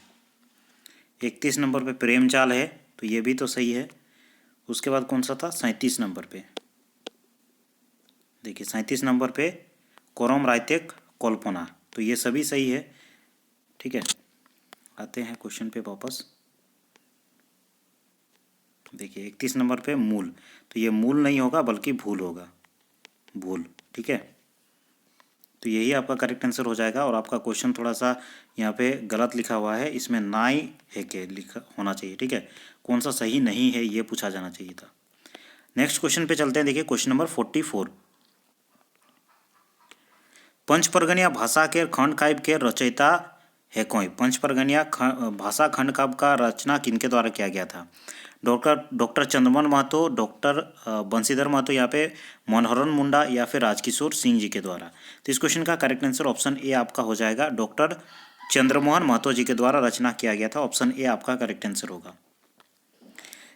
31 नंबर पे प्रेम जाल है, तो ये भी तो सही है। उसके बाद कौन सा था, 37 नंबर पे, देखिए 37 नंबर पे कोरम रायतेक कल्पना, तो ये सभी सही है, ठीक है। आते हैं क्वेश्चन पे वापस। देखिए 31 नंबर पे मूल, तो ये मूल नहीं होगा बल्कि भूल होगा, भूल, ठीक है। तो यही आपका करेक्ट आंसर हो जाएगा। और आपका क्वेश्चन थोड़ा सा यहाँ पे गलत लिखा हुआ है, इसमें नाई है के लिखा होना चाहिए, ठीक है। कौन सा सही नहीं है ये पूछा जाना चाहिए था। नेक्स्ट क्वेश्चन पे चलते हैं। देखिए क्वेश्चन नंबर 44, पंचपरगनिया भाषा के खंड काव्य के रचयिता है कौन। पंचपरगनिया भाषा खंड काव्य का रचना किनके द्वारा किया गया था। डॉक्टर चंद्रमन महतो, डॉक्टर बंशीधर महतो, यहाँ पे मनोहरन मुंडा या फिर राजकिशोर सिंह जी के द्वारा। तो इस क्वेश्चन का करेक्ट आंसर ऑप्शन ए आपका हो जाएगा, डॉक्टर चंद्रमोहन महतो जी के द्वारा रचना किया गया था। ऑप्शन ए आपका करेक्ट आंसर होगा।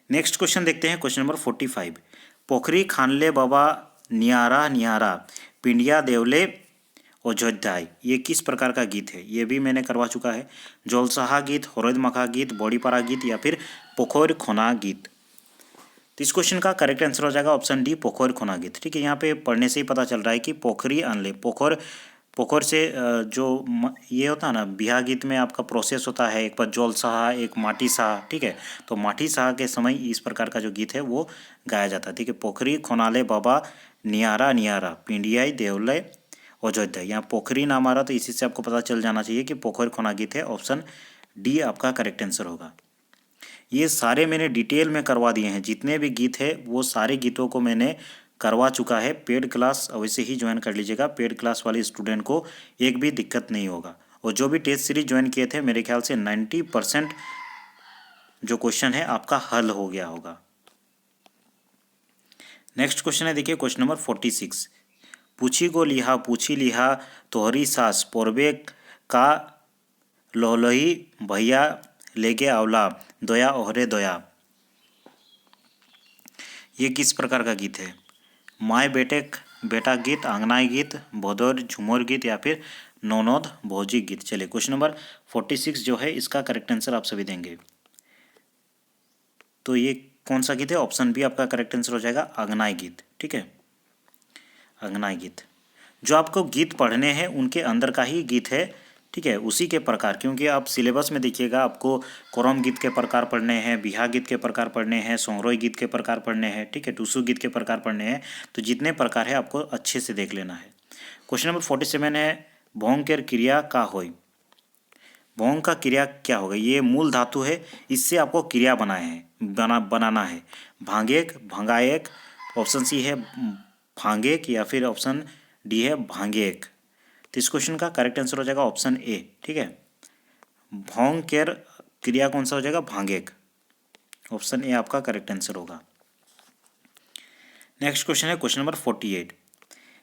नेक्स्ट क्वेश्चन देखते हैं, क्वेश्चन नंबर 45, पोखरी खानले बाबा नियारा नियारा पिंडिया देवले अयोध्याय, ये किस प्रकार का गीत है। ये भी मैंने करवा चुका है। जलसाहा गीत, हरद मखा गीत, बड़ीपारा गीत या फिर पोखर खोना गीत। तो इस क्वेश्चन का करेक्ट आंसर हो जाएगा ऑप्शन डी, पोखर खोना गीत, ठीक है। यहाँ पे पढ़ने से ही पता चल रहा है कि पोखरी आनले, पोखर से जो ये होता है ना, बिहा गीत में आपका प्रोसेस होता है, एक बार जौल साहा, एक माटी साहा, ठीक है। तो माटी साहा के समय इस प्रकार का जो गीत है वो गाया जाता है, ठीक है। पोखरी खोनाले बाबा नियारा नियारा पिंडियाई देवले अयोध्या, यहाँ पोखरी नाम आ रहा, तो इसी से आपको पता चल जाना चाहिए कि पोखर खोना गीत है। ऑप्शन डी आपका करेक्ट आंसर होगा। ये सारे मैंने डिटेल में करवा दिए हैं, जितने भी गीत है वो सारे गीतों को मैंने करवा चुका है, पेड क्लास अवश्य ही ज्वाइन कर लीजिएगा। पेड क्लास वाले स्टूडेंट को एक भी दिक्कत नहीं होगा। और जो भी टेस्ट सीरीज ज्वाइन किए थे मेरे ख्याल से 90% जो क्वेश्चन है आपका हल हो गया होगा। नेक्स्ट क्वेश्चन है, देखिए क्वेश्चन नंबर 46। पूछी गो लिहा पूछी लिहा तोहरी सास पोरबे का लोलही भैया लेके आवला दोया ओहरे दोया। ये किस प्रकार का गीत है? माय बेटा गीत, आंगनाई गीत, भदौर झूमर गीत या फिर नौनौद भौजी गीत। चलिए क्वेश्चन नंबर 46 जो है इसका करेक्ट आंसर आप सभी देंगे। तो ये कौन सा गीत है? ऑप्शन बी आपका करेक्ट आंसर हो जाएगा, आंगनाई गीत। ठीक है, आंगनाई गीत। जो आपको गीत पढ़ने हैं उनके अंदर का ही गीत है। ठीक है, उसी के प्रकार, क्योंकि आप सिलेबस में देखिएगा आपको कोरम गीत के प्रकार पढ़ने हैं, बिहा गीत के प्रकार पढ़ने हैं, सोहरोई गीत के प्रकार पढ़ने हैं। ठीक है, टूसू गीत के प्रकार पढ़ने हैं। तो जितने प्रकार है आपको अच्छे से देख लेना है। क्वेश्चन नंबर 47 है, भोंग के क्रिया का होय। भोंग का क्रिया क्या होगा? ये मूल धातु है, इससे आपको क्रिया बनाना है। भांगेक, भंगाएक, ऑप्शन सी है भांगेक या फिर ऑप्शन डी है भांगेक। तो इस क्वेश्चन का करेक्ट आंसर हो जाएगा ऑप्शन ए। ठीक है, भोंग केर क्रिया कौन सा हो जाएगा? भांगेक। ऑप्शन ए आपका करेक्ट आंसर होगा। नेक्स्ट क्वेश्चन है क्वेश्चन नंबर 48।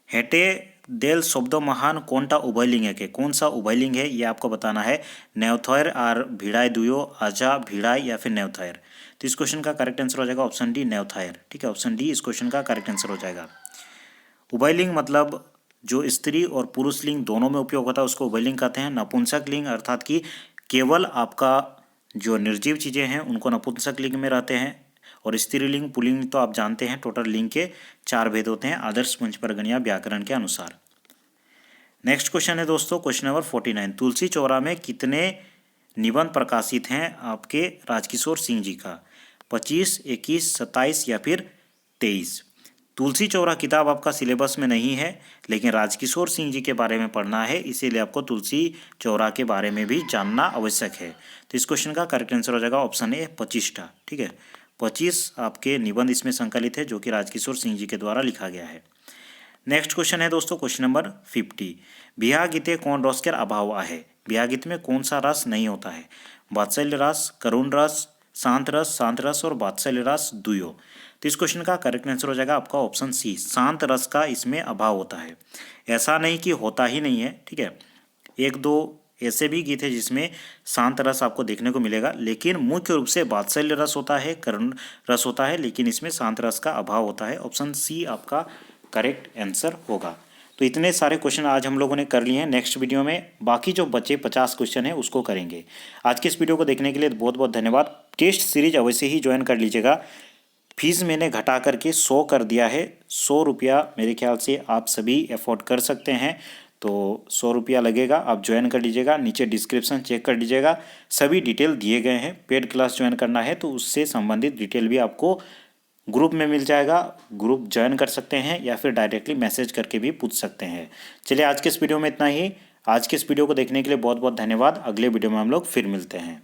हेटे देल शब्द महान कोनटा उभयलिंग है के? कौन सा उभयलिंग है ये आपको बताना है। नेवथयर आर भिड़ाई दुयो, आजा भिड़ाई या फिर नेवथयर। तो इस क्वेश्चन का करेक्ट आंसर हो जाएगा ऑप्शन डी नेवथयर। ठीक है, ऑप्शन डी इस क्वेश्चन का करेक्ट आंसर हो जाएगा। उभयलिंग मतलब जो स्त्री और पुरुष लिंग दोनों में उपयोग होता है उसको उभयलिंग कहते हैं। नपुंसक लिंग अर्थात कि केवल आपका जो निर्जीव चीज़ें हैं उनको नपुंसक लिंग में रहते हैं। और स्त्रीलिंग पुल्लिंग तो आप जानते हैं टोटल लिंग के 4 भेद होते हैं आदर्श पंचपरगणिया व्याकरण के अनुसार। नेक्स्ट क्वेश्चन है दोस्तों क्वेश्चन नंबर 49। तुलसी चौरा में कितने निबंध प्रकाशित हैं आपके राजकिशोर सिंह जी का? 25, 21, 27 या फिर 23। तुलसी चौरा किताब आपका सिलेबस में नहीं है, लेकिन राजकिशोर सिंह जी के बारे में पढ़ना है, इसीलिए आपको तुलसी चौरा के बारे में भी जानना आवश्यक है। तो इस क्वेश्चन का करेक्ट आंसर हो जाएगा ऑप्शन ए 25टा। ठीक है, 25 आपके निबंध इसमें संकलित है जो कि राजकिशोर सिंह जी के द्वारा लिखा गया है। नेक्स्ट क्वेश्चन है दोस्तों क्वेश्चन नंबर 50। बिहा गीते कौन रस के अभाव आहे? बिहा गीत में कौन सा रस नहीं होता है? वात्सल्य रस, करुण रस, शांत रस और वात्सल्य रस दुयो। तो इस क्वेश्चन का करेक्ट आंसर हो जाएगा आपका ऑप्शन सी, शांत रस का इसमें अभाव होता है। ऐसा नहीं कि होता ही नहीं है। ठीक है, 1-2 ऐसे भी गीत है जिसमें शांत रस आपको देखने को मिलेगा, लेकिन मुख्य रूप से वात्सल्य रस होता है, करुण रस होता है, लेकिन इसमें शांत रस का अभाव होता है। ऑप्शन सी आपका करेक्ट आंसर होगा। तो इतने सारे क्वेश्चन आज हम लोगों ने कर लिए हैं। नेक्स्ट वीडियो में बाकी जो बचे 50 क्वेश्चन है उसको करेंगे। आज के इस वीडियो को देखने के लिए बहुत बहुत धन्यवाद। टेस्ट सीरीज अवश्य ही ज्वाइन कर लीजिएगा। फीस मैंने घटा करके 100 कर दिया है। 100 रुपया मेरे ख्याल से आप सभी अफोर्ड कर सकते हैं, तो 100 रुपया लगेगा। आप ज्वाइन कर लीजिएगा। नीचे डिस्क्रिप्शन चेक कर लीजिएगा, सभी डिटेल दिए गए हैं। पेड क्लास ज्वाइन करना है तो उससे संबंधित डिटेल भी आपको ग्रुप में मिल जाएगा। ग्रुप ज्वाइन कर सकते हैं या फिर डायरेक्टली मैसेज करके भी पूछ सकते हैं। चलिए आज के इस वीडियो में इतना ही। आज के इस वीडियो को देखने के लिए बहुत बहुत धन्यवाद। अगले वीडियो में हम लोग फिर मिलते हैं।